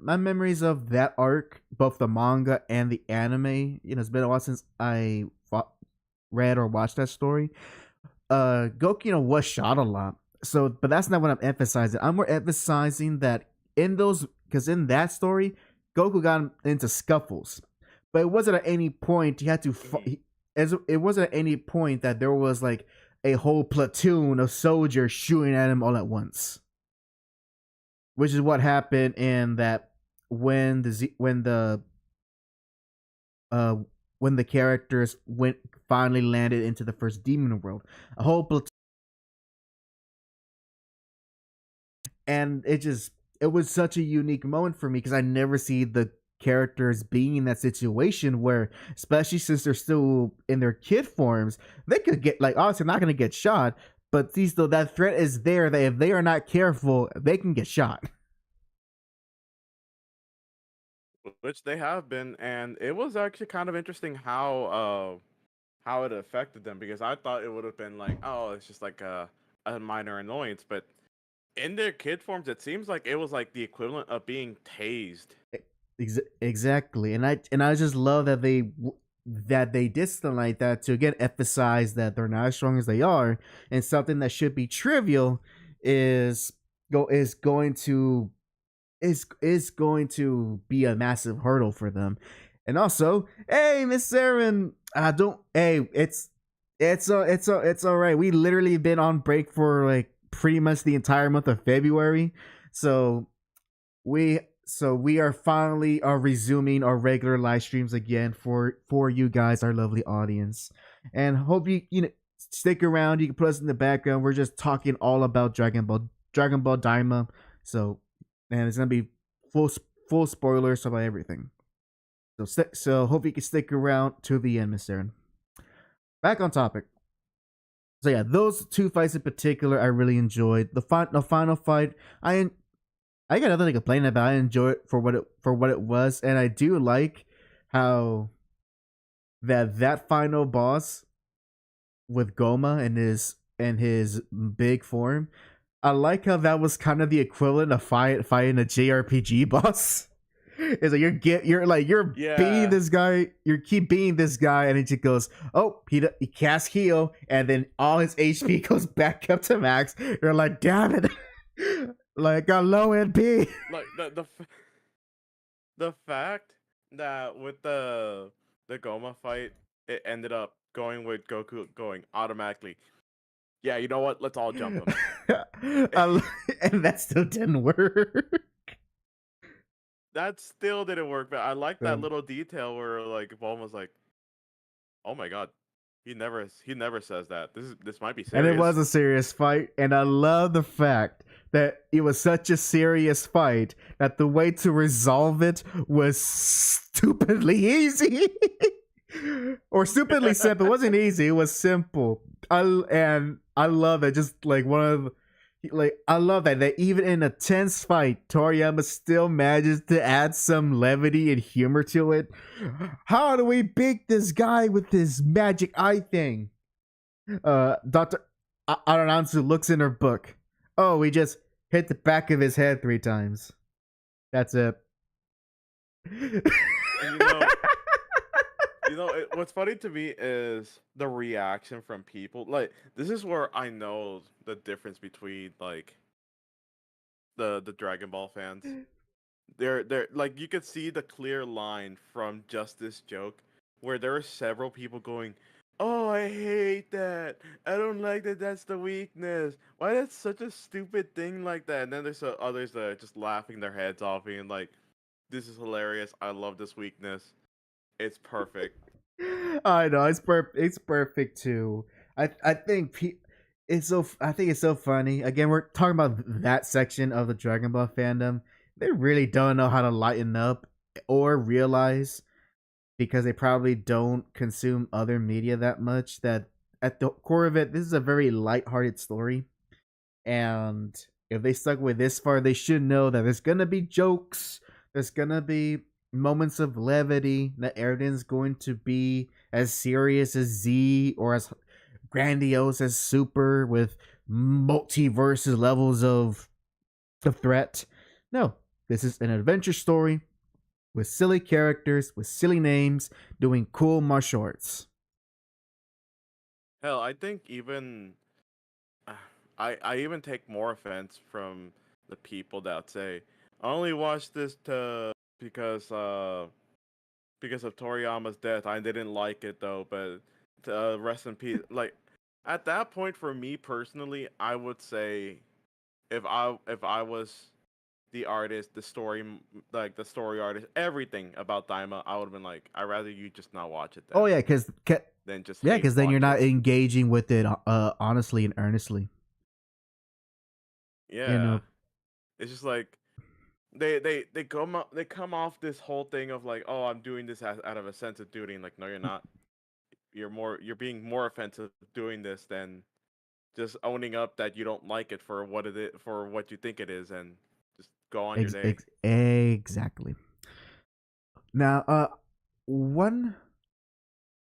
memories of that arc, both the manga and the anime, it's been a while since I read or watched that story. Goku, was shot a lot. So, but that's not what I'm emphasizing. I'm more emphasizing that because in that story, Goku got into scuffles, but it wasn't at any point he had to. It wasn't at any point that there was like a whole platoon of soldiers shooting at him all at once, which is what happened in that when the characters finally landed into the first demon world, a whole platoon, and it was such a unique moment for me because I never see the characters being in that situation where, especially since they're still in their kid forms, they could get, like, obviously not going to get shot, but these though that threat is there that if they are not careful, they can get shot. Which they have been, and it was actually kind of interesting how it affected them, because I thought it would have been like, oh, it's just like a minor annoyance, but in their kid forms, it seems like it was like the equivalent of being tased. Exactly, and I just love that they did something like that to again emphasize that they're not as strong as they are, and something that should be trivial is going to is going to be a massive hurdle for them. And also, hey, Miss Aaron, I don't. Hey, it's all right. We literally been on break for like pretty much the entire month of February, so we are finally resuming our regular live streams again for you guys, our lovely audience, and hope you know stick around. You can put us in the background. We're just talking all about Dragon Ball Daima. So, and it's gonna be full spoilers about everything. So hope you can stick around to the end, Miss Aaron. Back on topic. So yeah, those two fights in particular, I really enjoyed. The final fight, I got nothing to complain about. I enjoy it for what it was, and I do like how that final boss with Goma and his big form. I like how that was kind of the equivalent of fighting a JRPG boss. It's like you're beating this guy, you keep beating this guy, and he just goes, oh, he casts heal, and then all his HP goes back up to max. You're like, damn it, like got low MP. Like the fact that with the Goma fight, it ended up going with Goku going automatically. Yeah, you know what? Let's all jump him. And that still didn't work. That still didn't work, but I like that little detail where like Bulma was like, "Oh my god, he never says that. This might be serious." And it was a serious fight, and I love the fact that it was such a serious fight that the way to resolve it was stupidly easy. Or stupidly simple. It wasn't easy, it was simple. I love it. Just like I love that even in a tense fight, Toriyama still manages to add some levity and humor to it. How do we beat this guy with his magic eye thing? Dr. Aranatsu looks in her book. Oh, we just hit the back of his head 3 times. That's it. And what's funny to me is the reaction from people. Like, this is where I know the difference between like the Dragon Ball fans. They're like, you could see the clear line from just this joke where there are several people going, "Oh, I hate that. I don't like that. That's the weakness. Why that's such a stupid thing like that?" And then there's others that are just laughing their heads off, being like, "This is hilarious. I love this weakness. It's perfect." I know it's perfect too. I think it's so funny. Again, we're talking about that section of the Dragon Ball fandom. They really don't know how to lighten up or realize, because they probably don't consume other media that much, that at the core of it, this is a very lighthearted story. And if they stuck with this far, they should know that there's gonna be jokes, there's gonna be moments of levity, that everything's going to be as serious as Z or as grandiose as Super with multiverses levels of threat. No, this is an adventure story with silly characters, with silly names, doing cool martial arts. Hell, I think even I even take more offense from the people that say, "I only watched this because of Toriyama's death. I didn't like it though, but rest in peace." Like, at that point, for me personally, I would say, if I was the artist, like the story artist, everything about Daima, I would have been like, I'd rather you just not watch it then. Oh yeah, because then just then you're not it. engaging with it honestly and earnestly. Yeah, You know, it's just like they come off this whole thing of like, oh, I'm doing this out of a sense of duty, and like, no, you're not. You're being more offensive doing this than just owning up that you don't like it for what it is, for what you think it is, and just go on your day. Exactly. Now, one.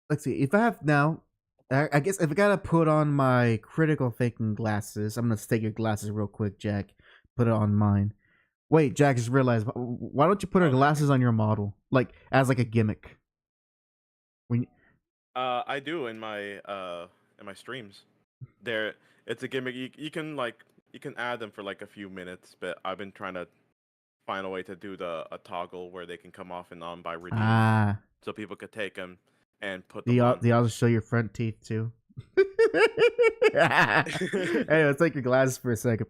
Let's see. If I have now, I guess if I gotta put on my critical thinking glasses, I'm gonna take your glasses real quick, Jack. Put it on mine. Wait, Jack, just realized. Why don't you put our glasses on your model, like as like a gimmick? When I do in my streams. It's a gimmick. You can add them for like a few minutes, but I've been trying to find a way to do a toggle where they can come off and on by redeem, so people could take them and put them on. Do you also show your front teeth too? Anyway, let's take your glasses for a second.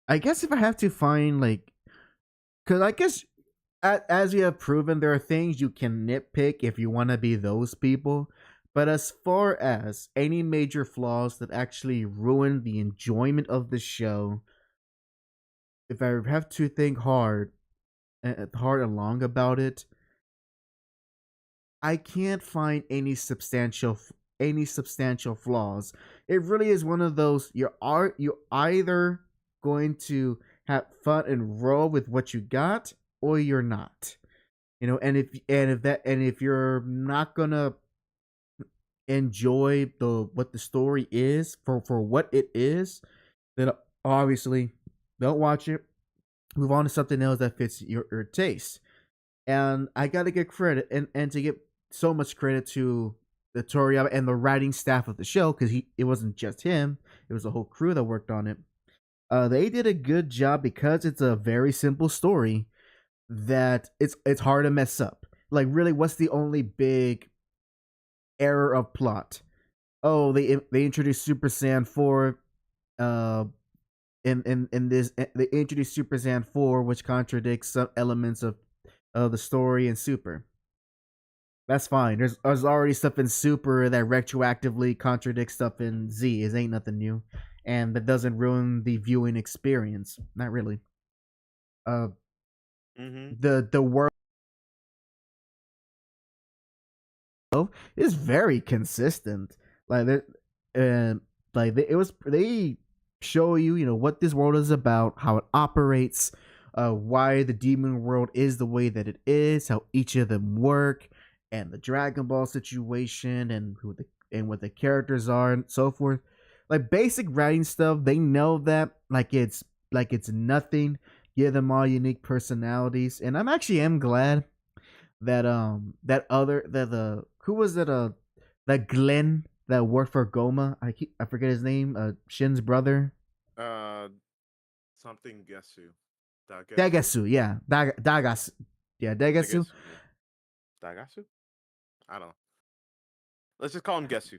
I guess if I have to find because I guess as you have proven, there are things you can nitpick if you want to be those people. But as far as any major flaws that actually ruin the enjoyment of the show, if I have to think hard and long about it, I can't find any substantial flaws. It really is one of those you're either going to have fun and roll with what you got, or you're not. And if you're not gonna enjoy what the story is for what it is, then obviously don't watch it. Move on to something else that fits your taste. And I gotta get credit and to get so much credit to the Toriyama and the writing staff of the show, because it wasn't just him, it was a whole crew that worked on it. They did a good job because it's a very simple story that it's hard to mess up. Like, really, what's the only big error of plot? Oh, they introduced Super Saiyan 4 in this, they introduced Super Saiyan 4, which contradicts some elements of the story in Super. That's fine. There's already stuff in Super that retroactively contradicts stuff in Z. It ain't nothing new, and that doesn't ruin the viewing experience. Not really. The world is very consistent. They show you, what this world is about, how it operates, why the demon world is the way that it is, how each of them work, and the Dragon Ball situation, and what the characters are, and so forth. Like basic writing stuff, they know that it's nothing. Give them all unique personalities, and I'm glad that who was it, that Glenn that worked for Goma, I forget his name, Shin's brother, something Gesu. Dagasu, yeah, Dagasu, yeah, Dagasu. I don't know. Let's just call him Gesu.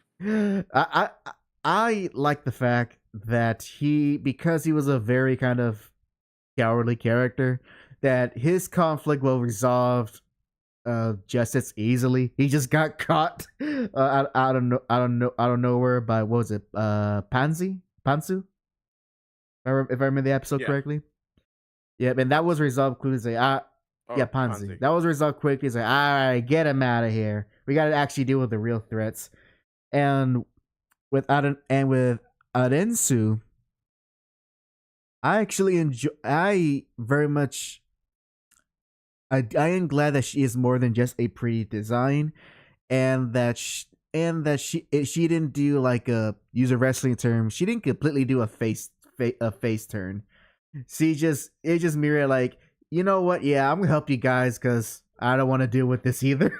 I like the fact that because he was a very kind of cowardly character, that his conflict was resolved just as easily. He just got caught out of nowhere by, what was it, Pansu? If I remember the episode correctly. Yeah, and that was resolved quickly. Pansu. That was resolved quickly. It's like, all right, get him out of here. We got to actually deal with the real threats. And with Arensu, I actually enjoy. I very much. I am glad that she is more than just a pretty design, and that she didn't do use a wrestling term. She didn't completely do a face turn. It just mirrored you know what? Yeah, I'm gonna help you guys because I don't want to deal with this either.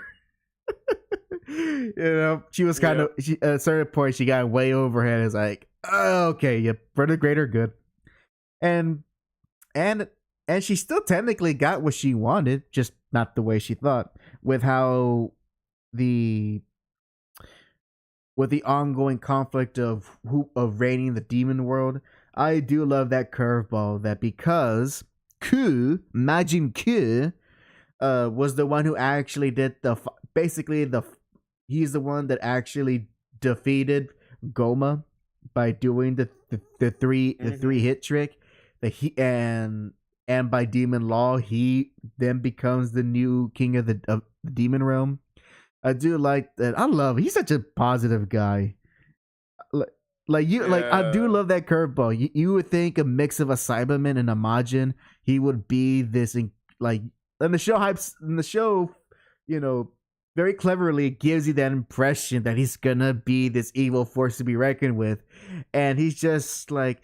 She was kind of at a certain point she got way overhead. It's like, oh, okay, yeah, for the greater good, and she still technically got what she wanted, just not the way she thought. With the ongoing conflict of reigning the demon world, I do love that curveball that because Majin Q was the one who actually did he's the one that actually defeated Goma by doing the three hit trick. And by demon law, he then becomes the new king of the demon realm. I do like that. I love him. He's such a positive guy. Like I do Yeah. love that curveball. You would think a mix of a Cyberman and a Majin, he would be this like and the show hypes in the show, you know, very cleverly gives you that impression that he's gonna be this evil force to be reckoned with, and he's just a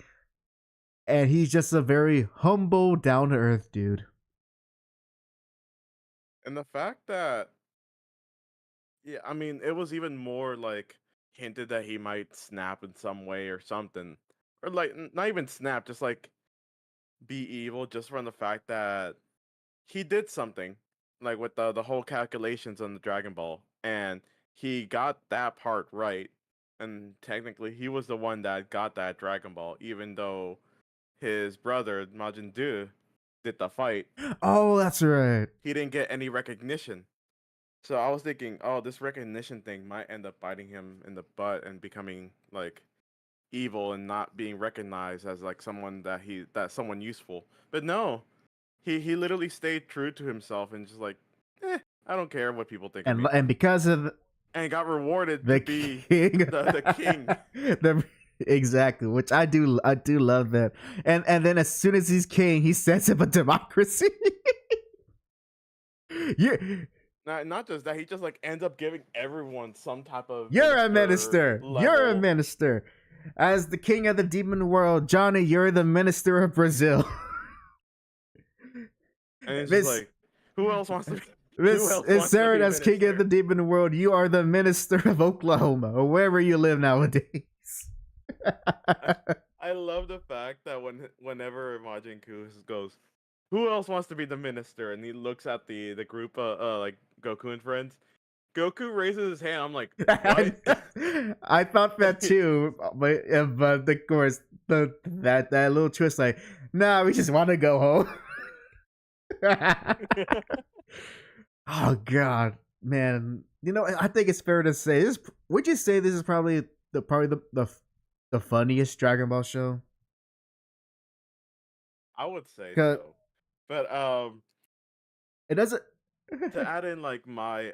very humble, down to earth dude. And the fact that, yeah, I mean, it was even more like hinted that he might snap in some way or something. Or like not even snap, just like be evil just from the fact that he did something like with the whole calculations on the Dragon Ball, and he got that part right, and technically he was the one that got that Dragon Ball, even though his brother Majin Buu did the fight. Oh, that's right. He didn't get any recognition. So I was thinking, oh, this recognition thing might end up biting him in the butt and becoming like evil and not being recognized as like someone that's someone useful. But no, he literally stayed true to himself and just like, I don't care what people think of me. And because of And got rewarded the to be king, the king. exactly, which I do love that. And then as soon as he's king, he sets up a democracy. you Not just that, he just like ends up giving everyone some type of you're a minister. You're a level. minister. As the king of the demon world, Johnny, you're the minister of Brazil. And it's Miss just like, who else wants to be? Miss Sarah, as king of the demon world, you are the minister of Oklahoma or wherever you live nowadays. I love the fact that whenever Majin Buu goes, who else wants to be the minister? And he looks at the group like Goku and friends. Goku raises his hand. I'm like, what? I thought that too, but of course that little twist, like, nah, we just want to go home. Oh God, man! You know, I think it's fair to say this. Would you say this is probably the funniest Dragon Ball show? I would say 'Cause so, but it doesn't. to add in like my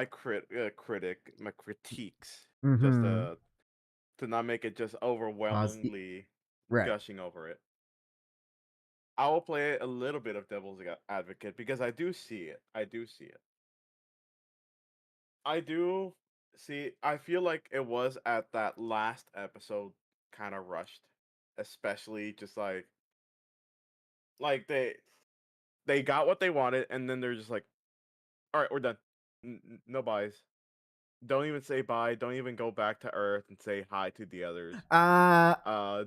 critiques, just Mm-hmm. to not make it just Ozzy. overwhelmingly Right. gushing over it. I will play a little bit of devil's advocate because I do see it. I do see it. I do see. I feel like it was at that last episode kind of rushed, especially just like they got what they wanted, and then they're just like, all right, we're done. No buys. Don't even say bye. Don't even go back to Earth and say hi to the others.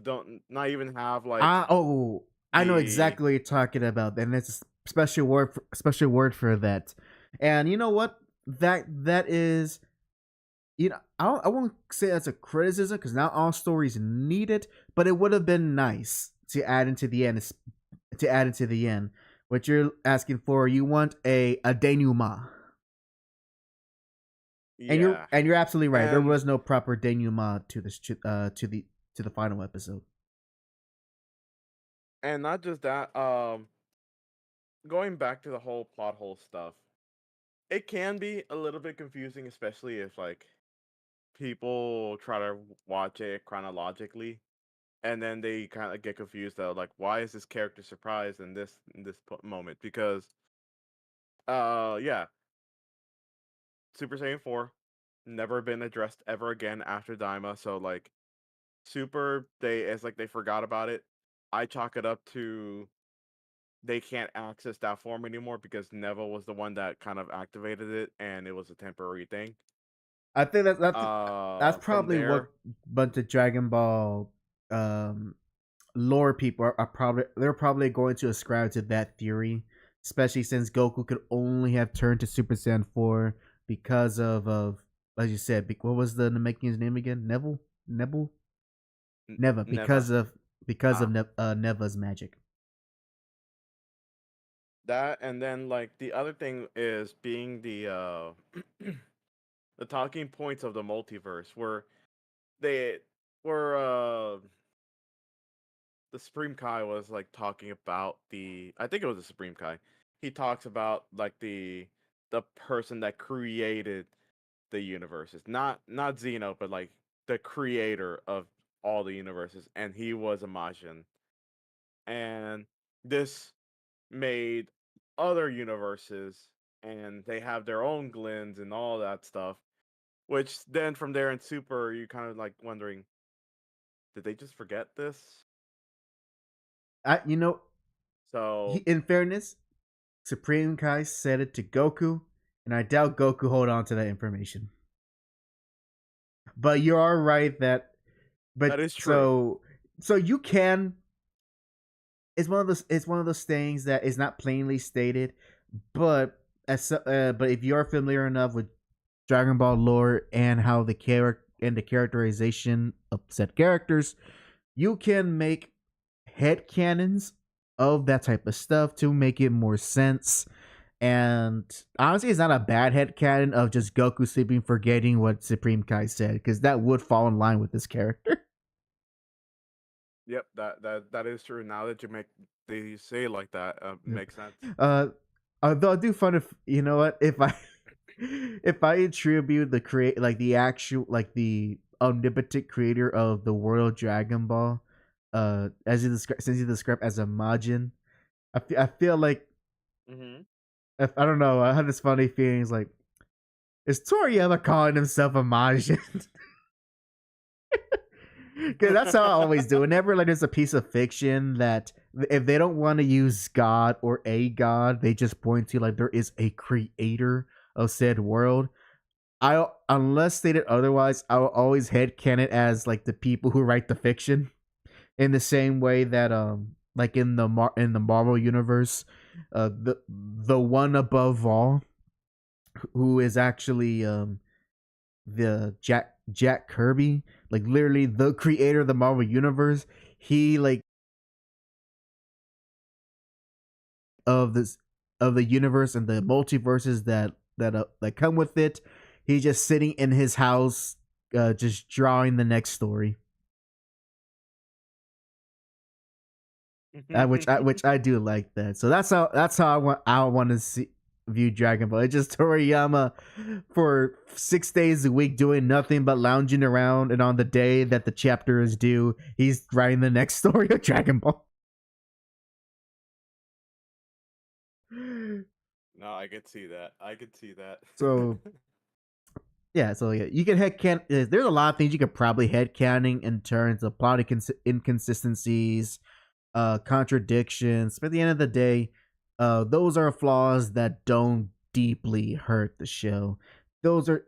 Don't not even have like Oh, I know the exactly what you're talking about, and it's a special word for that. And you know what? That is, you know, I won't say that's a criticism because not all stories need it, but it would have been nice to add into the end. To add into the end, what you're asking for, you want a denouement, yeah. and you're absolutely right. There And was no proper denouement to this to the final episode. not just that, going back to the whole plot hole stuff, it can be a little bit confusing, especially if like people try to watch it chronologically, and then they kind of get confused though, like why is this character surprised in this moment? Because yeah, Super Saiyan 4 never been addressed ever again after Daima, so like Super, it's like they forgot about it. I chalk it up to they can't access that form anymore because Neville was the one that kind of activated it, and it was a temporary thing. I think that's From probably what there, bunch of Dragon Ball lore people are probably they're probably going to ascribe to that theory, especially since Goku could only have turned to Super Saiyan 4 because of as you said, what was the Namekian's name again? Neville, Neva, Neva. because of Ah, Neva's magic. that, and then like the other thing is being the talking points of the multiverse, where they were the Supreme Kai was like talking about I think it was the Supreme Kai. He talks about like the person that created the universes, not Zeno, but like the creator of all the universes, and he was a Majin. And this made other universes, and they have their own glins and all that stuff. Which then from there in Super, you kind of like wondering, did they just forget this? You know, So in fairness, Supreme Kai said it to Goku, and I doubt Goku hold on to that information. But you are right that, that is true. So you can. It's one of those. It's one of those things that is not plainly stated, but but if you are familiar enough with Dragon Ball lore and how the characterization of said characters, you can make head canons of that type of stuff to make it more sense. And honestly, it's not a bad head canon of just Goku sleeping, forgetting what Supreme Kai said, because that would fall in line with this character. Yep, that is true. Now that they say it like that, makes sense. Although I do find if you know what, if I if I attribute the actual the omnipotent creator of the world Dragon Ball, as since you described as a Majin, I feel like I don't know. I have this funny feelings like, is Toriyama calling himself a Majin? Because that's how I always do. Whenever like there's a piece of fiction that if they don't want to use God or a God, they just point to like there is a creator of said world. Unless stated otherwise, I will always headcanon it as like the people who write the fiction. In the same way that like in the Marvel universe, the one above all, who is actually the Jack Kirby, like literally the creator of the Marvel universe. He like of the universe and the multiverses that come with it. He's just sitting in his house, just drawing the next story. Which I do like that. So that's how I want to view Dragon Ball. It's just Toriyama for 6 days a week doing nothing but lounging around, and on the day that the chapter is due, he's writing the next story of Dragon Ball. No, I could see that. I could see that. So yeah, you can headcanon. There's a lot of things you could probably headcanon in terms of plot inconsistencies, contradictions. But at the end of the day, those are flaws that don't deeply hurt the show. Those are,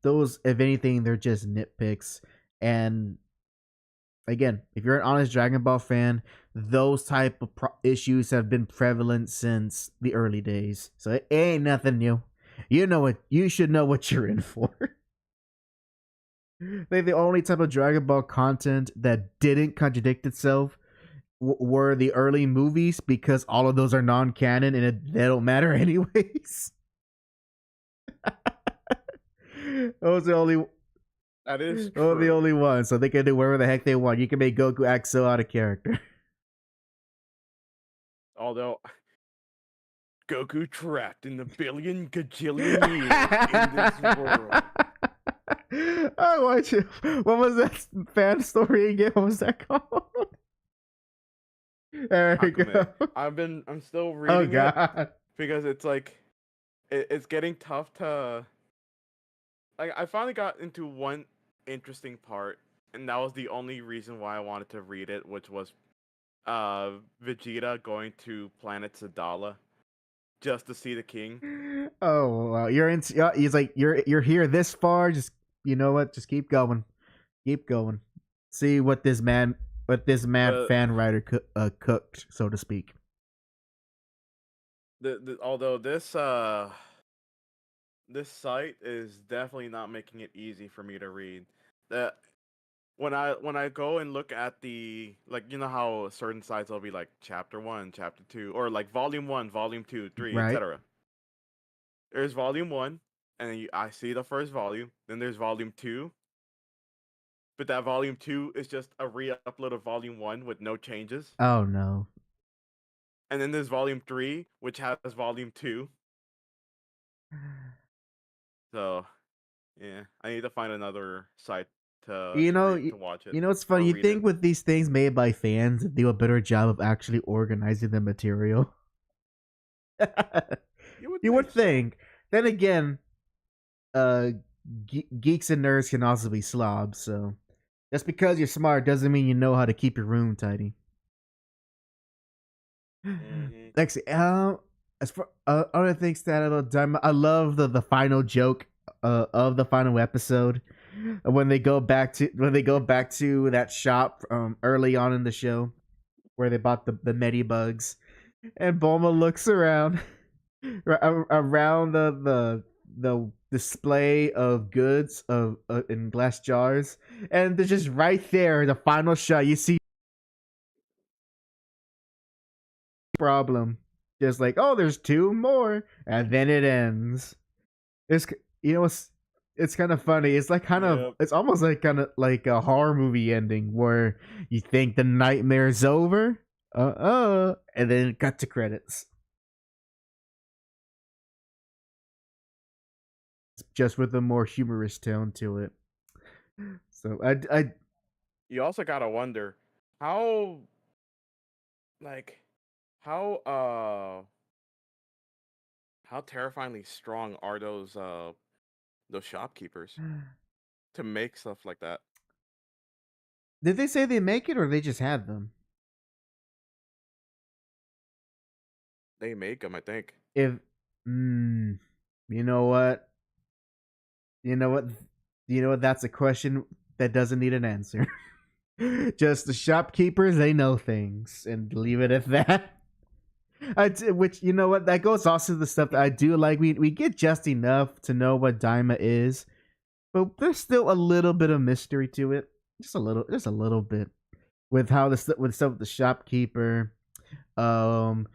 those, if anything, they're just nitpicks. And again, if you're an honest Dragon Ball fan, those type of issues have been prevalent since the early days. So it ain't nothing new. You should know what you're in for. Like the only type of Dragon Ball content that didn't contradict itself were the early movies, because all of those are non-canon and they don't matter anyways. Those are the only. That is true. Those are the only ones, so they can do whatever the heck they want. You can make Goku act so out of character. Although Goku trapped in the billion gajillion years in this world. I watch it. What was that fan story again? What was that called? There we go. I'm still reading it because it's like it's getting tough to. Like, I finally got into one interesting part, and that was the only reason why I wanted to read it, which was Vegeta going to planet Sadala just to see the king. Oh wow, you're in. He's like, you're here this far. Just, you know what? Just keep going, See what this mad fan writer cooked, so to speak. Although this site is definitely not making it easy for me to read. That when I go and look at the, like, you know how certain sites will be like chapter 1, chapter 2, or like volume 1, volume 2, 3, Right. etc. There's volume 1, and I see the first volume. Then there's volume 2, but that volume 2 is just a re-upload of volume 1 with no changes. Oh no. And then there's volume 3, which has volume 2. So, yeah, I need to find another site You know, to watch it. you know, it's or funny. You read think it. with these things made by fans, they do a better job of actually organizing the material. You would You think would so. think. Then again, uh, geeks and nerds can also be slobs. So just because you're smart doesn't mean you know how to keep your room tidy. Hmm. Next, as for other things that I love the final joke of the final episode when they go back to that shop early on in the show where they bought the Medibugs, and Bulma looks around around the display of goods of in glass jars, and they're just right there. The final shot, you see problem, just like, oh, there's two more, and then it ends. It's you know it's kind of funny. It's like Yep. it's almost like kind of like a horror movie ending where you think the nightmare's over, and then cut to credits. Just with a more humorous tone to it. So I You also gotta wonder how, like, how how terrifyingly strong are those shopkeepers to make stuff like that. did they say they make it or they just had them? They make them, I think. If mm, you know what, you know what, you know what, that's a question that doesn't need an answer. Just the shopkeepers, they know things, and leave it at that. Which you know what, that goes also to the stuff that I do like. We get just enough to know what Daima is, but there's still a little bit of mystery to it, just a little bit with how with stuff with the shopkeeper, um,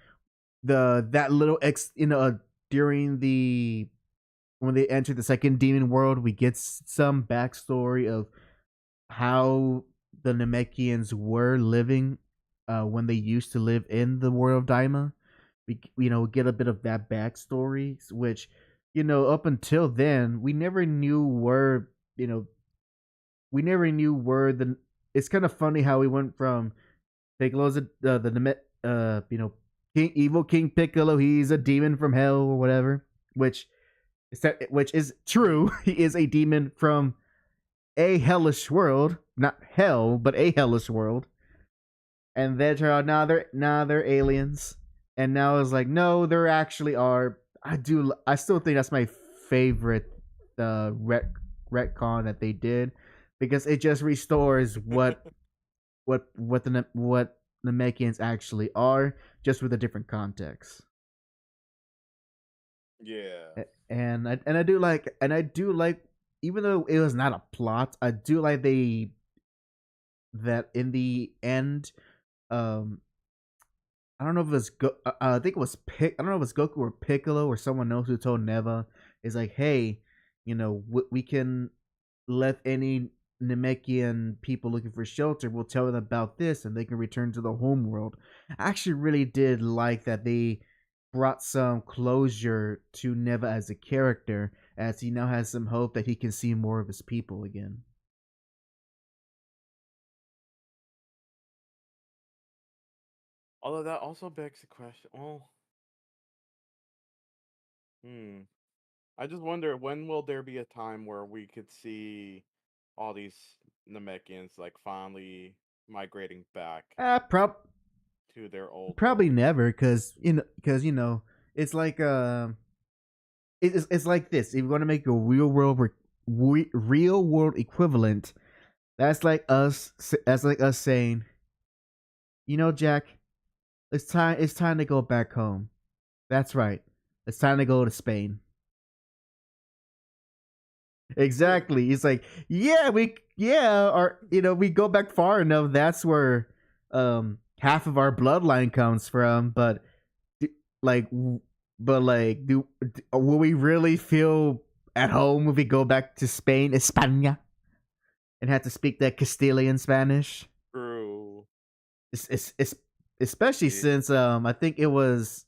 the that little during the when they enter the second demon world, we get some backstory of how the Namekians were living when they used to live in the world of Daima. We get a bit of that backstory, which up until then we never knew where we never knew where the. It's kind of funny how we went from Piccolo's Evil King Piccolo. He's a demon from hell or whatever, which is true. He is a demon from a hellish world, not hell, but a hellish world. And then turn out now they're aliens, and now it's like no, there actually are. I still think that's my favorite retcon that they did because it just restores what the Namekians actually are, just with a different context. Yeah. I do like even though it was not a plot, I do like that in the end, um, I don't know if it was I think it was I don't know if it was Goku or Piccolo or someone else who told Neva is like, hey, we can let any Namekian people looking for shelter. We'll tell them about this, and they can return to the home world. I actually really did like that they brought some closure to Neva as a character, as he now has some hope that he can see more of his people again. Although that also begs the question. Oh, hmm. I just wonder when will there be a time where we could see all these Namekians like finally migrating back Uh, prob- to their old Probably world. never, because it's like it's like this. If you want to make a real world equivalent, that's like us saying, Jack, it's time to go back home. That's right. It's time to go to Spain. Exactly. It's like, or we go back far enough. That's where half of our bloodline comes from. But like, will we really feel at home if we go back to Spain, España, and have to speak that Castilian Spanish? True. It's especially Yeah. since I think it was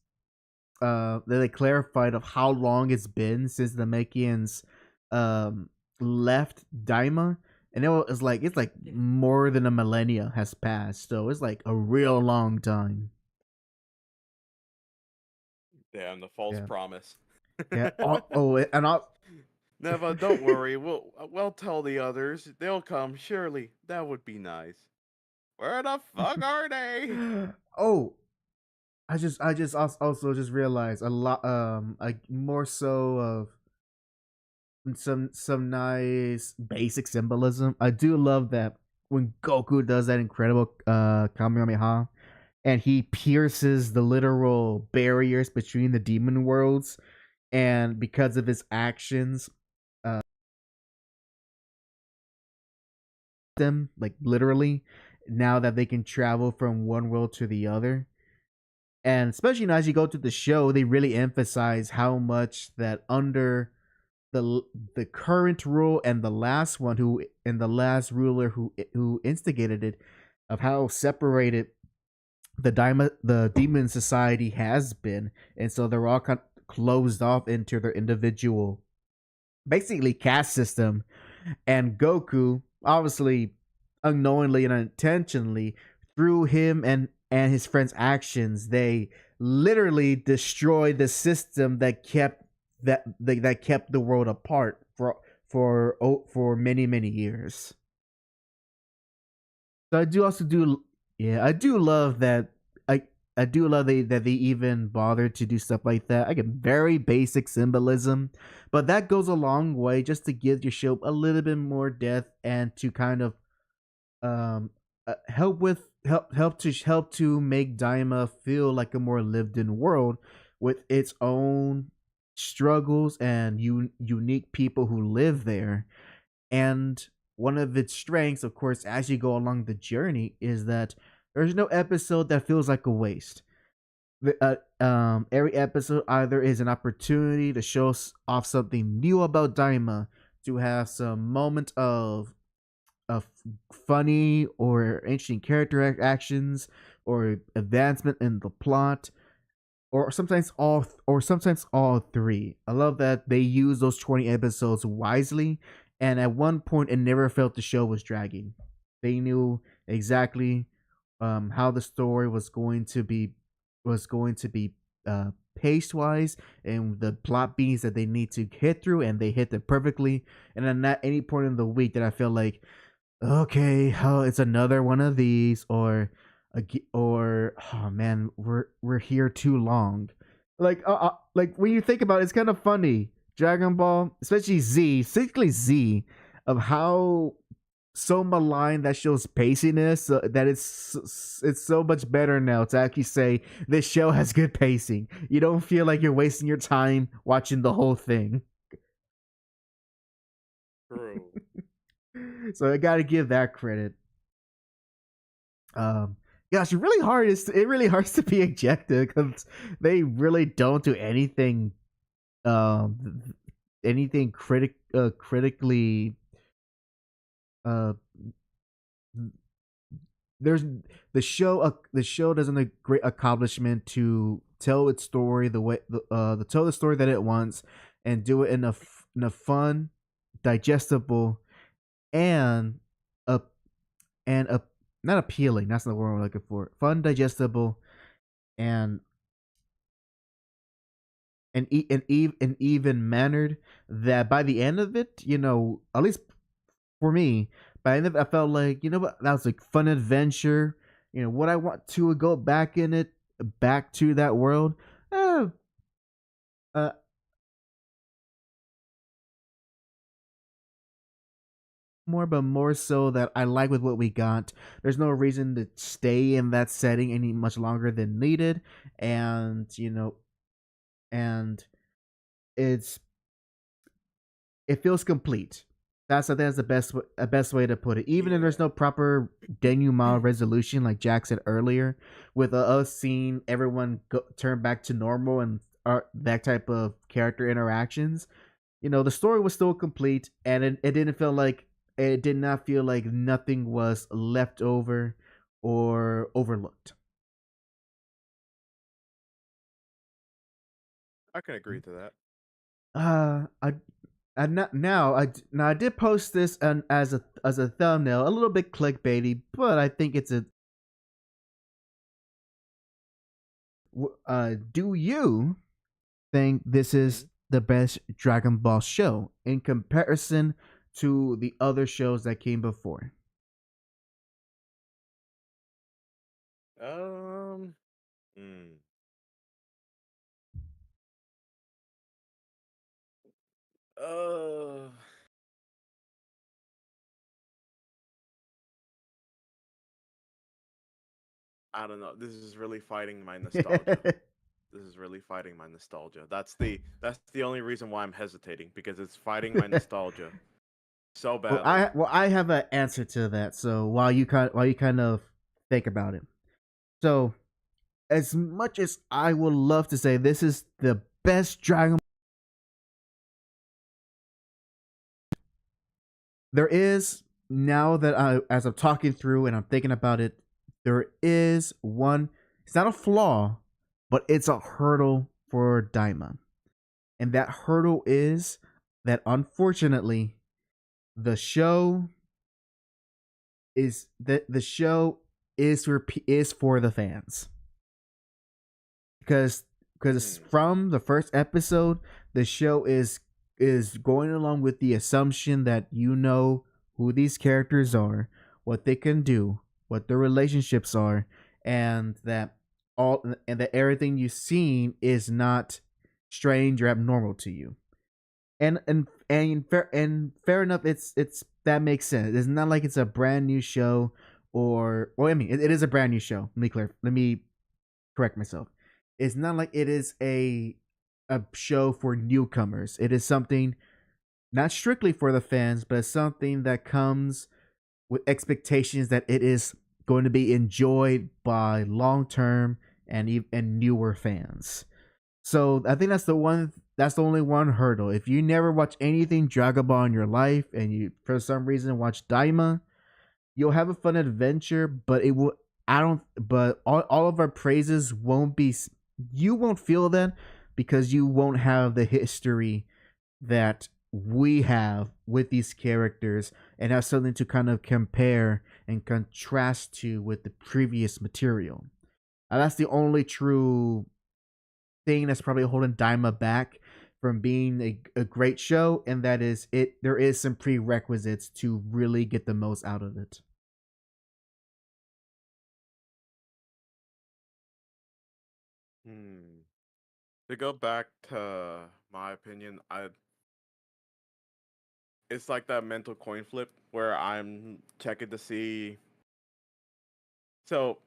they clarified of how long it's been since the Makians left Daima, and it's like more than a millennia has passed, so it's like a real long time. Damn, the false Yeah, promise. yeah. And Neva, don't worry. We'll tell the others. They'll come. Surely that would be nice. Where the fuck are they? oh, I just also just realized a lot more so of some nice basic symbolism. I do love that when Goku does that incredible Kamehameha and he pierces the literal barriers between the demon worlds, and because of his actions, them like literally now that they can travel from one world to the other. And especially now as you go through the show, they really emphasize how much that under the current rule and the last one who and the last ruler who instigated it, of how separated the demon society has been, and so they're all kind of closed off into their individual, basically caste system. And Goku, obviously, unknowingly and unintentionally, through him and his friends' actions, they literally destroyed the system that kept that kept the world apart for many years. So I do also do yeah, I do love that I do love that they even bothered to do stuff like that. I get very basic symbolism, but that goes a long way just to give your show a little bit more depth and to kind of um help to make Daima feel like a more lived in world with its own struggles and unique people who live there. And one of its strengths, of course, as you go along the journey, is that there's no episode that feels like a waste. Every episode either is an opportunity to show off something new about Daima, to have some moment of funny or interesting character actions or advancement in the plot, or sometimes all three. I love that they use those 20 episodes wisely, and at one point it never felt the show was dragging. They knew exactly how the story was going to be pace wise, and the plot beats that they need to hit through, and they hit them perfectly. And then at any point in the week that I feel like, okay, oh, it's another one of these, or oh man, we're here too long. Like when you think about it, it's kind of funny. Dragon Ball, especially Z, particularly Z, of how so maligned that show's pacing is, that it's so much better now to actually say this show has good pacing. You don't feel like you're wasting your time watching the whole thing. True. So I got to give that credit. Gosh, it really hurts to be ejected because they really don't do anything anything critically uh there's the show does a great accomplishment to tell its story the way the tell the story that it wants, and do it in a fun, digestible, and a and a not appealing, that's the word I'm looking for, fun, digestible, and and even mannered, that by the end of it, at least for me, by the end of it, I felt like, what, that was a fun adventure. Would I want to go back to that world? Uh, uh, but more so that I like with what we got. There's no reason to stay in that setting any much longer than needed, and and it's it feels complete. I think that's the best way to put it. Even if there's no proper denouement resolution, like Jack said earlier, with us seeing everyone turn back to normal and that type of character interactions, the story was still complete, and it did not feel like nothing was left over or overlooked. I can agree to that. I not now I did post this and as a thumbnail, a little bit clickbaity, but I think it's a. Do you think this is Mhm. the best Dragon Ball show in comparison to the other shows that came before? Um. Mm, uh. I don't know. This is really fighting my nostalgia. This is really fighting my nostalgia. That's the only reason why I'm hesitating, because it's fighting my nostalgia so Well, badly. I have an answer to that. So while you kind of think about it, so as much as I would love to say this is the best Dragon, there is now that as I'm talking through and I'm thinking about it, there is one. It's not a flaw, but it's a hurdle for Daima, and that hurdle is that unfortunately the show the show is for the fans because Hmm. from the first episode the show is going along with the assumption that you know who these characters are, what they can do, what their relationships are, and that everything you've seen is not strange or abnormal to you. And fair enough, it's that makes sense. It's not like it's a brand new show, or well, I mean, it is a brand new show. Let me correct myself. It's not like it is a show for newcomers. It is something not strictly for the fans, but something that comes with expectations that it is going to be enjoyed by long term and newer fans. So I think that's the only one hurdle. If you never watch anything Dragon Ball in your life and you for some reason watch Daima, you'll have a fun adventure, but it will I don't but all of our praises won't be you won't feel that because you won't have the history that we have with these characters and have something to kind of compare and contrast to with the previous material. That's the only true thing that's probably holding Daima back from being a great show, and that is it. There is some prerequisites to really get the most out of it. Hmm. To go back to my opinion, I it's like that mental coin flip where I'm checking to see. So,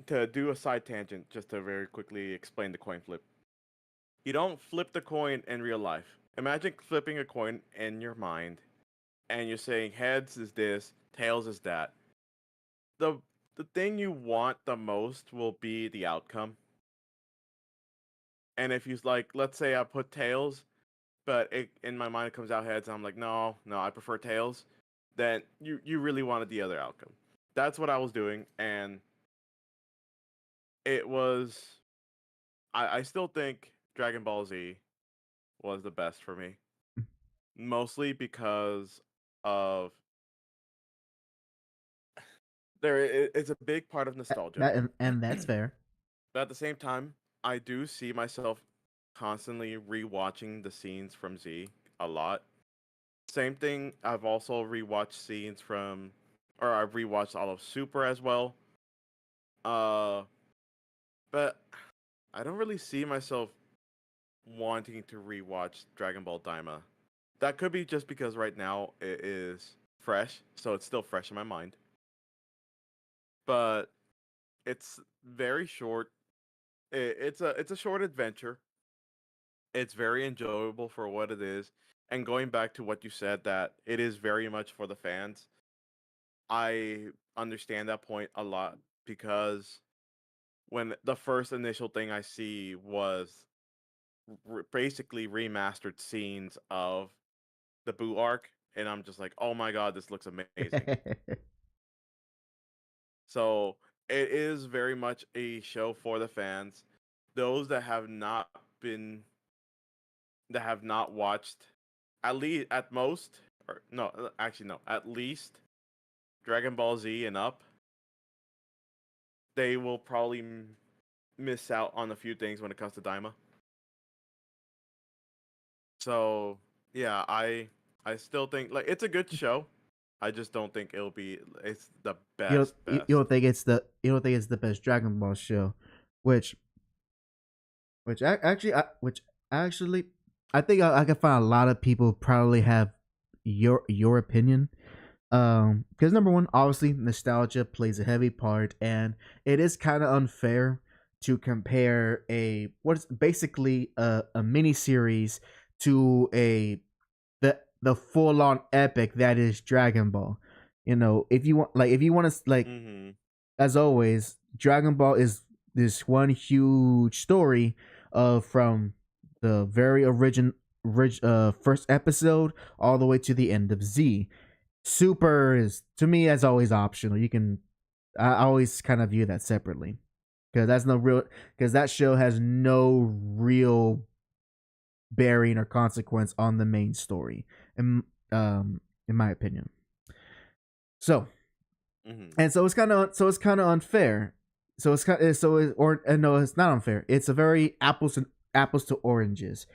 to do a side tangent, just to very quickly explain the coin flip. You don't flip the coin in real life. Imagine flipping a coin in your mind, and you're saying heads is this, tails is that. The the thing you want the most will be the outcome. And if you like, let's say I put tails, but in my mind it comes out heads, and I'm like, no, no, I prefer tails. Then you really wanted the other outcome. That's what I was doing, and it was. I still think Dragon Ball Z was the best for me, mostly because of it's a big part of nostalgia. And that's fair. But at the same time, I do see myself constantly rewatching the scenes from Z a lot. Same thing, I've also rewatched scenes from, or I've rewatched all of Super as well. Uh, but I don't really see myself wanting to rewatch Dragon Ball Daima. That could be just because right now it is fresh, so it's still fresh in my mind. But it's very short. It's a short adventure. It's very enjoyable for what it is. And going back to what you said, that it is very much for the fans, I understand that point a lot, because when the first initial thing I see was basically remastered scenes of the Boo arc, and I'm just like, oh my god, this looks amazing. So it is very much a show for the fans. Those been that have not watched, at least at most, or no, actually no, at least Dragon Ball Z and up, they will probably miss out on a few things when it comes to Daima. So yeah, I still think like it's a good show. I just don't think it's the best. You don't think it's the best Dragon Ball show, which actually I think I can find a lot of people probably have your opinion. Because number one, obviously nostalgia plays a heavy part, and it is kind of unfair to compare what is basically a mini series to the full on epic that is Dragon Ball. You know, if you want to as always, Dragon Ball is this one huge story from the very first episode all the way to the end of Z. Super is, to me, as always, optional. I always kind of view that separately because that show has no real bearing or consequence on the main story, in my opinion. So, and so it's kind of unfair. No, it's not unfair. It's a very apples to oranges,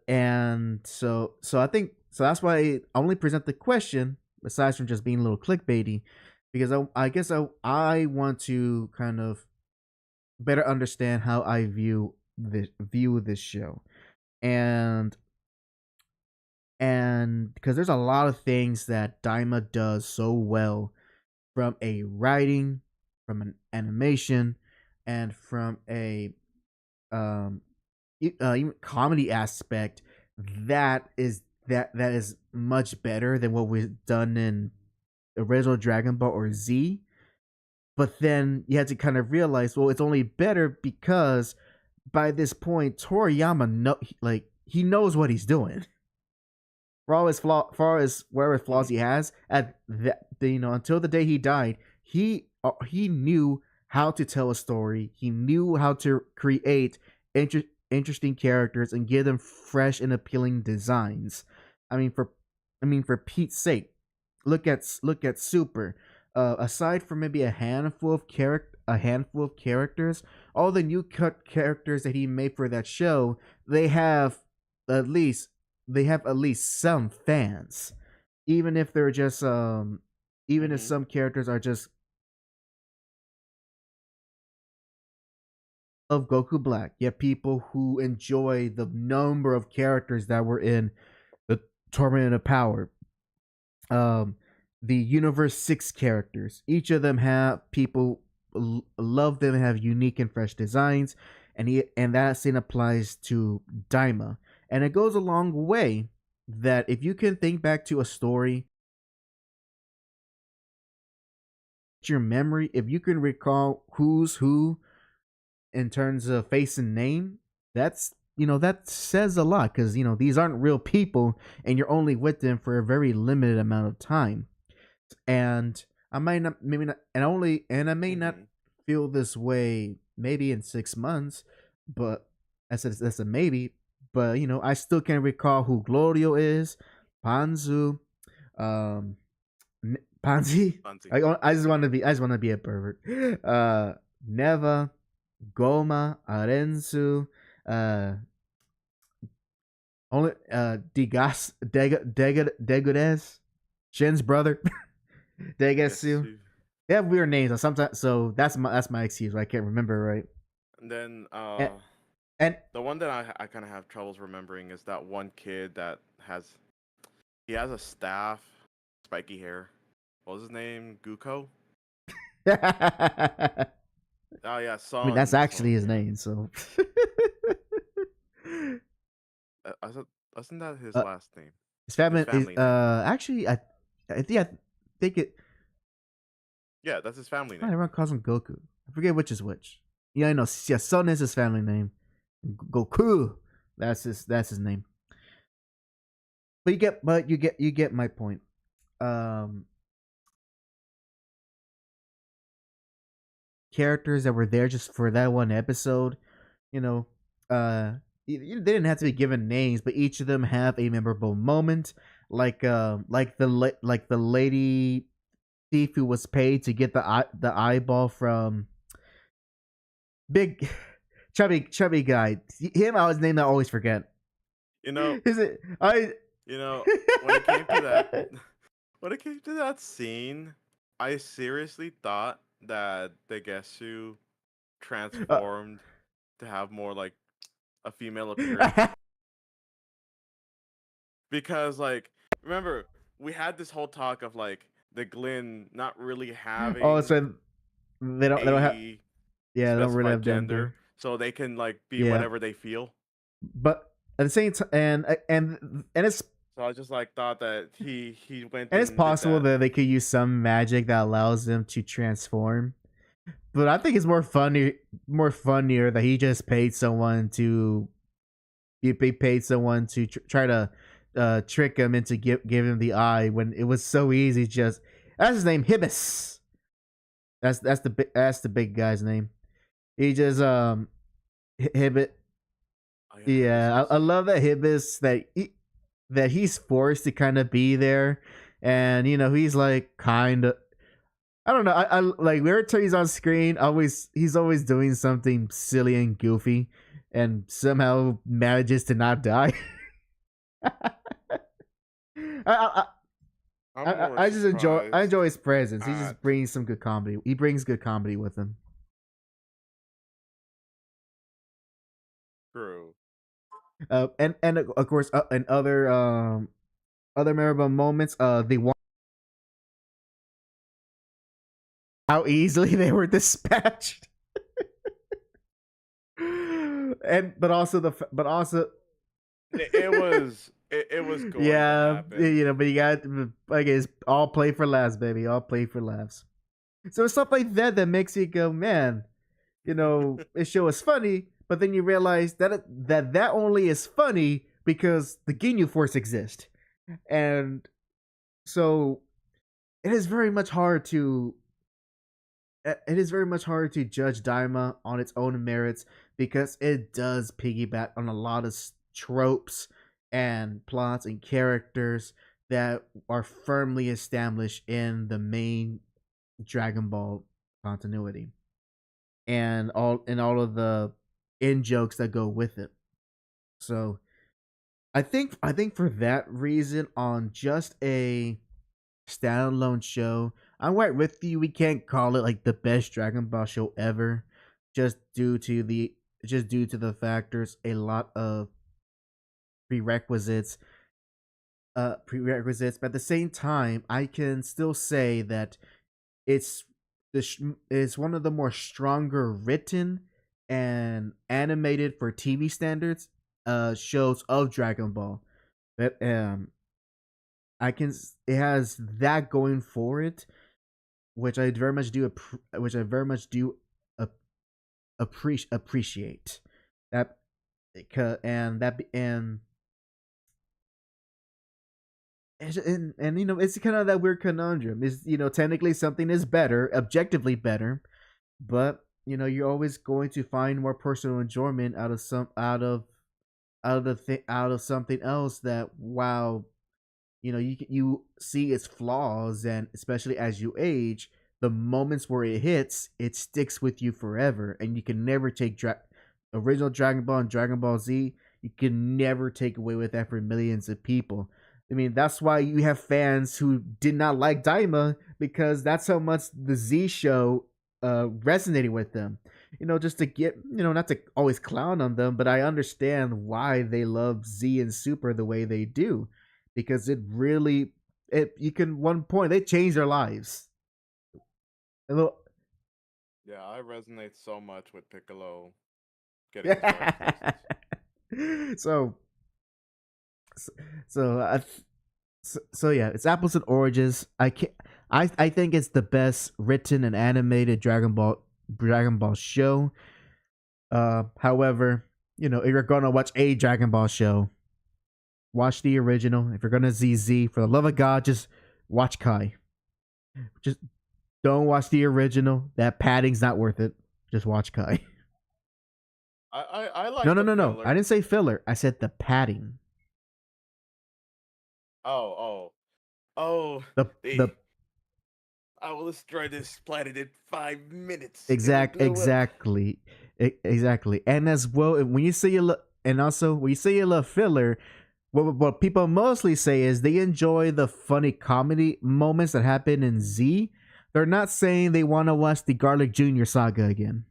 and so I think that's why I only present the question, aside from just being a little clickbaity, because I guess I want to kind of better understand how I view this show, and because there's a lot of things that Daima does so well, from a writing, from an animation, and from a even comedy aspect that is much better than what we've done in original Dragon Ball or Z. But then you have to kind of realize, well, it's only better because by this point Toriyama he knows what he's doing. For all his far as whatever flaws he has, until the day he died, he knew how to tell a story. He knew how to create interesting characters and give them fresh and appealing designs. I mean, for Pete's sake, look at Super. Aside from maybe a handful of characters, all the new cut characters that he made for that show, they have at least some fans, even if they're just if some characters are just of Goku Black. You have people who enjoy the number of characters that were in the Tournament of Power. The Universe 6 characters. Each of them have people love them and have unique and fresh designs, and that same applies to Daima. And it goes a long way that if you can think back to a story, your memory, if you can recall who's who in terms of face and name, that says a lot, because these aren't real people and you're only with them for a very limited amount of time. And I may not feel this way maybe in 6 months, but that's a maybe. But I still can't recall who Glorio is, Panzu, Panzi. I just want to be a pervert. Neva, Goma, Arensu, only Degudes, Shin's brother, Degetsu. They have weird names sometimes, so that's my excuse. I can't remember right. And then and the one that I kind of have troubles remembering is that one kid that has a staff, spiky hair. What was his name? Guko? Oh yeah, Son. I mean, that's actually his name. So, wasn't that his last name? His family name. Actually, I think it. Yeah, that's his family name. Everyone calls him Goku. I forget which is which. Yeah, I know. Yeah, Son is his family name. Goku, that's his name. But you get my point. Characters that were there just for that one episode, they didn't have to be given names, but each of them have a memorable moment. Like the lady thief who was paid to get the eyeball from big chubby guy. Him, his name I always forget. You know, Is it I? when it came to that, when it came to that scene, I seriously thought that the Gesu transformed to have more like a female appearance. Because like remember, we had this whole talk of like the Glynn not really having so they don't have a they don't really specified have gender, so they can like be Yeah. whatever they feel. But at the same time, and it's So I just like thought that he went and it's did possible that. that they could use some magic that allows them to transform. But I think it's more funnier that he just paid someone to paid someone to try to trick him into give him the eye when it was so easy. Just that's his name, Hibis. That's the big guy's name. He just Hibit. Oh, Yeah, I love that Hibis that he's forced to kind of be there, and he's like kind of. I don't know. I like every time he's on screen. He's always doing something silly and goofy, and somehow manages to not die. I just enjoy his presence. He just brings some good comedy. He brings good comedy with him. True. And of course, and other memorable moments. They want how easily they were dispatched. but also it was going yeah, to happen. but you got, I guess, all play for laughs, baby, all play for laughs. So it's stuff like that makes you go, man, this show is funny, but then you realize that only is funny because the Ginyu Force exists, and so it is very much hard to judge Daima on its own merits because it does piggyback on a lot of tropes and plots and characters that are firmly established in the main Dragon Ball continuity and all of the in jokes that go with it. So I think for that reason, on just a standalone show, I'm right with you. We can't call it like the best Dragon Ball show ever, just due to the factors, a lot of prerequisites. But at the same time, I can still say that it's one of the more stronger written and animated for TV standards shows of Dragon Ball. But it has that going for it, which I very much do appreciate that, and it's kind of that weird conundrum. Is technically something is better, objectively better, but you're always going to find more personal enjoyment out of something else that, wow, you see its flaws, and especially as you age, the moments where it hits, it sticks with you forever, and you can never take original Dragon Ball and Dragon Ball Z. You can never take away with that for millions of people. I mean, that's why you have fans who did not like Daima, because that's how much the Z show resonated with them. Just to get, not to always clown on them, but I understand why they love Z and Super the way they do, because one point they changed their lives. Yeah, I resonate so much with Piccolo getting his so yeah, it's apples and oranges. I think it's the best written and animated Dragon Ball show. However, if you're gonna watch a Dragon Ball show, watch the original. If you're gonna ZZ, for the love of God, just watch Kai. Just don't watch the original. That padding's not worth it. Just watch Kai. I like no. I didn't say filler. I said the padding. Oh. The I will destroy this planet in 5 minutes. Exactly. Exactly. And as well, when you say you love, and also when you say you love filler, what people mostly say is they enjoy the funny comedy moments that happen in Z. They're not saying they want to watch the Garlic Jr. saga again.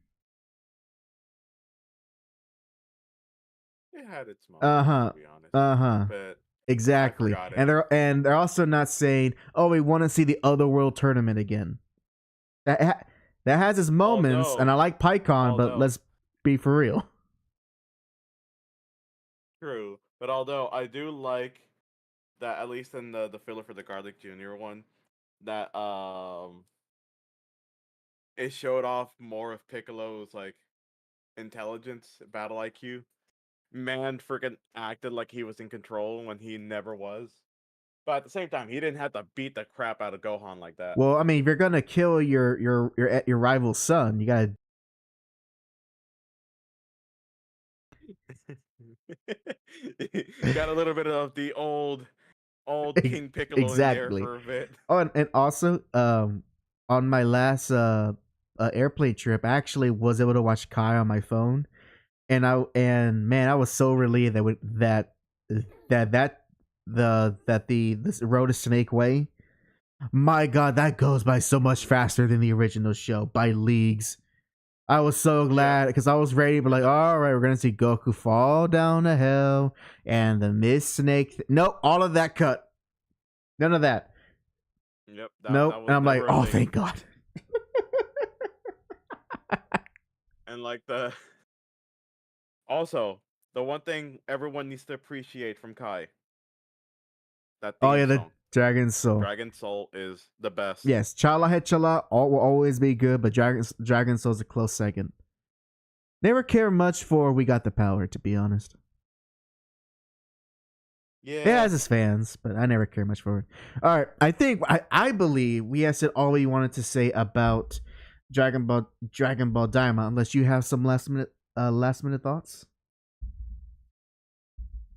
It had its moments, Uh-huh. to be honest. Uh-huh. But Exactly. I forgot it. And they're also not saying, "Oh, we want to see the other world tournament again." That has its moments, and I like PyCon, but let's be for real. True, but although I do like that, at least in the filler for the Garlic Jr. one, that it showed off more of Piccolo's like intelligence, battle IQ. Man freaking acted like he was in control when he never was. But at the same time, he didn't have to beat the crap out of Gohan like that. Well, I mean, if you're gonna kill your rival's son, you gotta. Got a little bit of the old King Piccolo Exactly. in there for a bit. Oh, and also, on my last airplane trip, I actually was able to watch Kai on my phone, and man, I was so relieved that this Road to Snake Way. My God, that goes by so much faster than the original show by leagues. I was so glad because I was ready, but like, all right, we're gonna see Goku fall down a hill and the Miss Snake. Nope, all of that cut. None of that. Yep. Nope. And I'm like, oh, thank God. And like the one thing everyone needs to appreciate from Kai. That theme song. Dragon Soul. Dragon Soul is the best. Yes, Chala Hechala will always be good, but Dragon Soul's a close second. Never care much for We Got the Power, to be honest. Yeah. It has its fans, but I never care much for it. All right, I believe we have said all we wanted to say about Dragon Ball Daima, unless you have some last minute thoughts.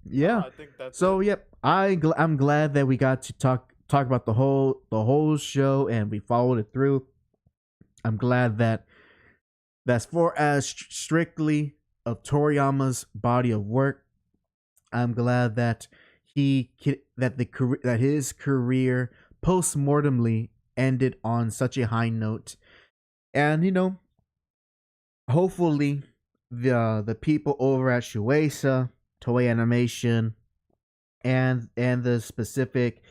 Yeah. I think that's so. Yep, I'm glad that we got to talk about the whole show and we followed it through. I'm glad that that's for as strictly of Toriyama's body of work. I'm glad that that his career post-mortemly ended on such a high note, and hopefully the people over at Shueisha, Toei Animation, and the specific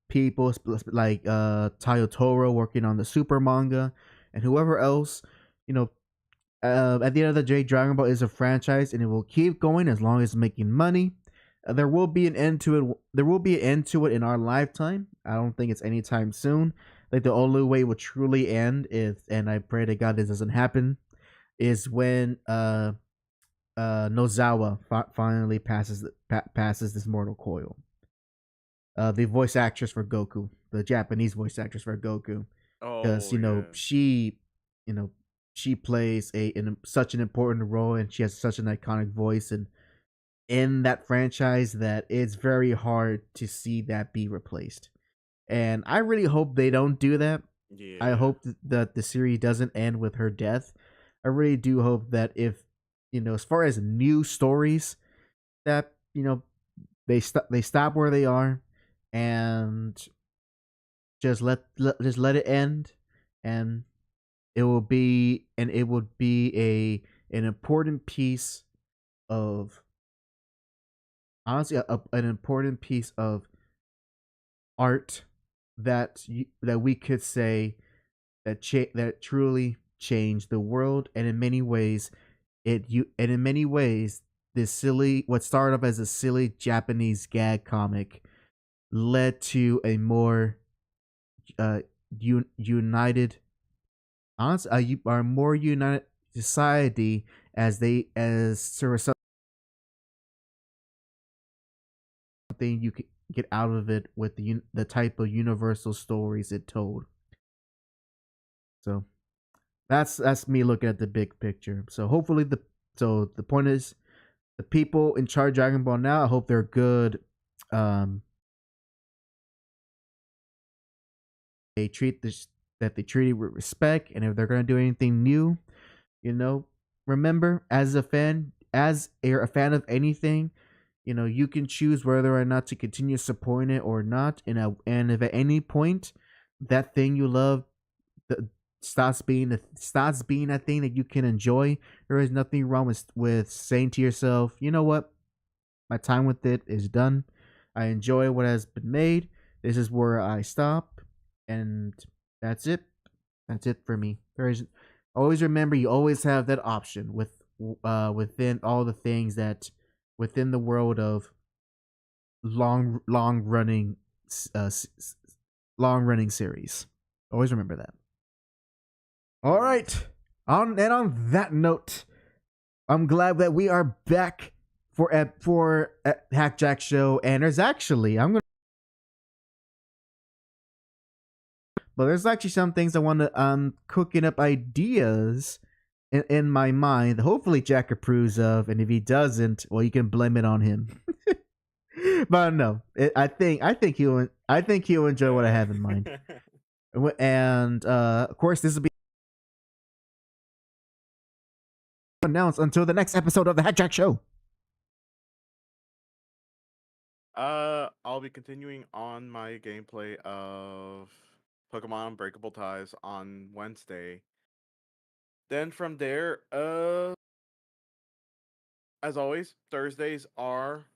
people like Tayo Toro working on the Super manga, and whoever else, at the end of the day, Dragon Ball is a franchise, and it will keep going as long as it's making money. There will be an end to it. There will be an end to it in our lifetime. I don't think it's anytime soon. Like the only way it will truly end is, and I pray to God this doesn't happen, is when Nozawa finally passes this mortal coil. The voice actress for Goku, the Japanese voice actress for Goku, because she plays such an important role, and she has such an iconic voice, and in that franchise that it's very hard to see that be replaced. And I really hope they don't do that. Yeah. I hope that the series doesn't end with her death. I really do hope that if as far as new stories, that they stop where they are and just let it end, and it would be an important piece of honestly an important piece of art that we could say that truly changed the world, and in many ways this silly, what started off as a silly Japanese gag comic, led to a more united, honestly, a more united society as sort of something you could get out of it with the type of universal stories it told. So that's me looking at the big picture. So hopefully the point is, the people in charge of Dragon Ball now, I hope they're good they treat this that they treat it with respect, and if they're gonna do anything new, remember, as a fan, as you're a fan of anything, you can choose whether or not to continue supporting it or not. And if at any point that thing you love stops being a thing that you can enjoy, there is nothing wrong with saying to yourself, you know what, my time with it is done. I enjoy what has been made. This is where I stop, and that's it. That's it for me. Always remember, you always have that option within all the things that within the world of long running series. Always remember that. All right. On that note, I'm glad that we are back for HAC JAC Show, and there's actually there's actually some things I want to cooking up ideas in my mind. Hopefully Jack approves of, and if he doesn't, well, you can blame it on him. But no, I think he'll enjoy what I have in mind. And of course, this will be announced until the next episode of the HAC JAC Show. I'll be continuing on my gameplay of Pokemon Unbreakable Ties on Wednesday. Then from there, as always, Thursdays are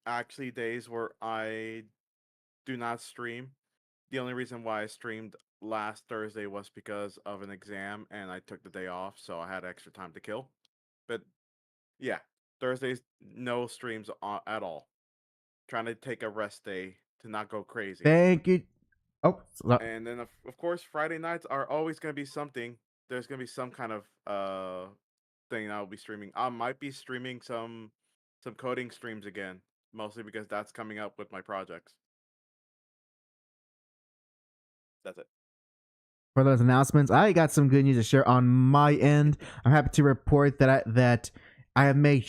actually days where I do not stream. The only reason why I streamed last Thursday was because of an exam, and I took the day off, so I had extra time to kill. But yeah, Thursdays, no streams at all. Trying to take a rest day to not go crazy. Thank you. Oh, and then of course Friday nights are always gonna be something. There's gonna be some kind of thing I'll be streaming. I might be streaming some coding streams again, mostly because that's coming up with my projects. That's it. For those announcements, I got some good news to share on my end. I'm happy to report that I have made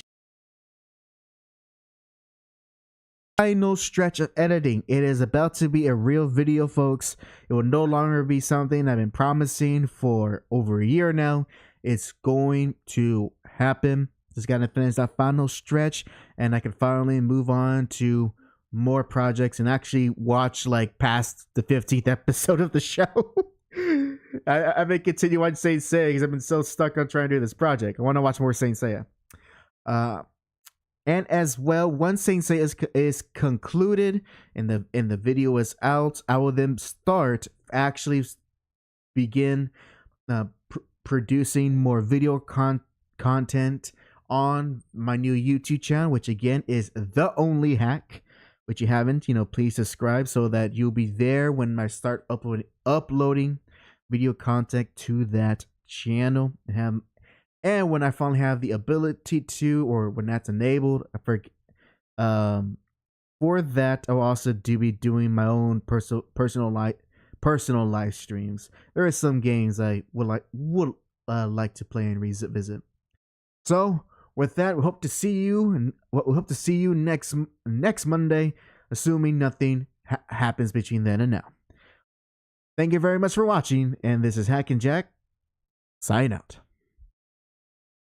final stretch of editing. It is about to be a real video, folks. It will no longer be something I've been promising for over a year now. It's going to happen. Just gotta finish that final stretch, and I can finally move on to more projects and actually watch like past the 15th episode of the show. I may continue watching Saint Seiya because I've been so stuck on trying to do this project. I want to watch more Saint Seiya. And as well, once Saint Seiya is concluded and the video is out, I will then actually begin producing more video content on my new YouTube channel, which again is The Only Hack. Which you haven't, please subscribe so that you'll be there when I start uploading video content to that channel. And when I finally have the ability to, or when that's enabled, for that, I'll also be doing my own personal live streams. There are some games I would like to play and revisit. So with that, we hope to see you next Monday, assuming nothing happens between then and now. Thank you very much for watching, and this is HAC and JAC. Sign out.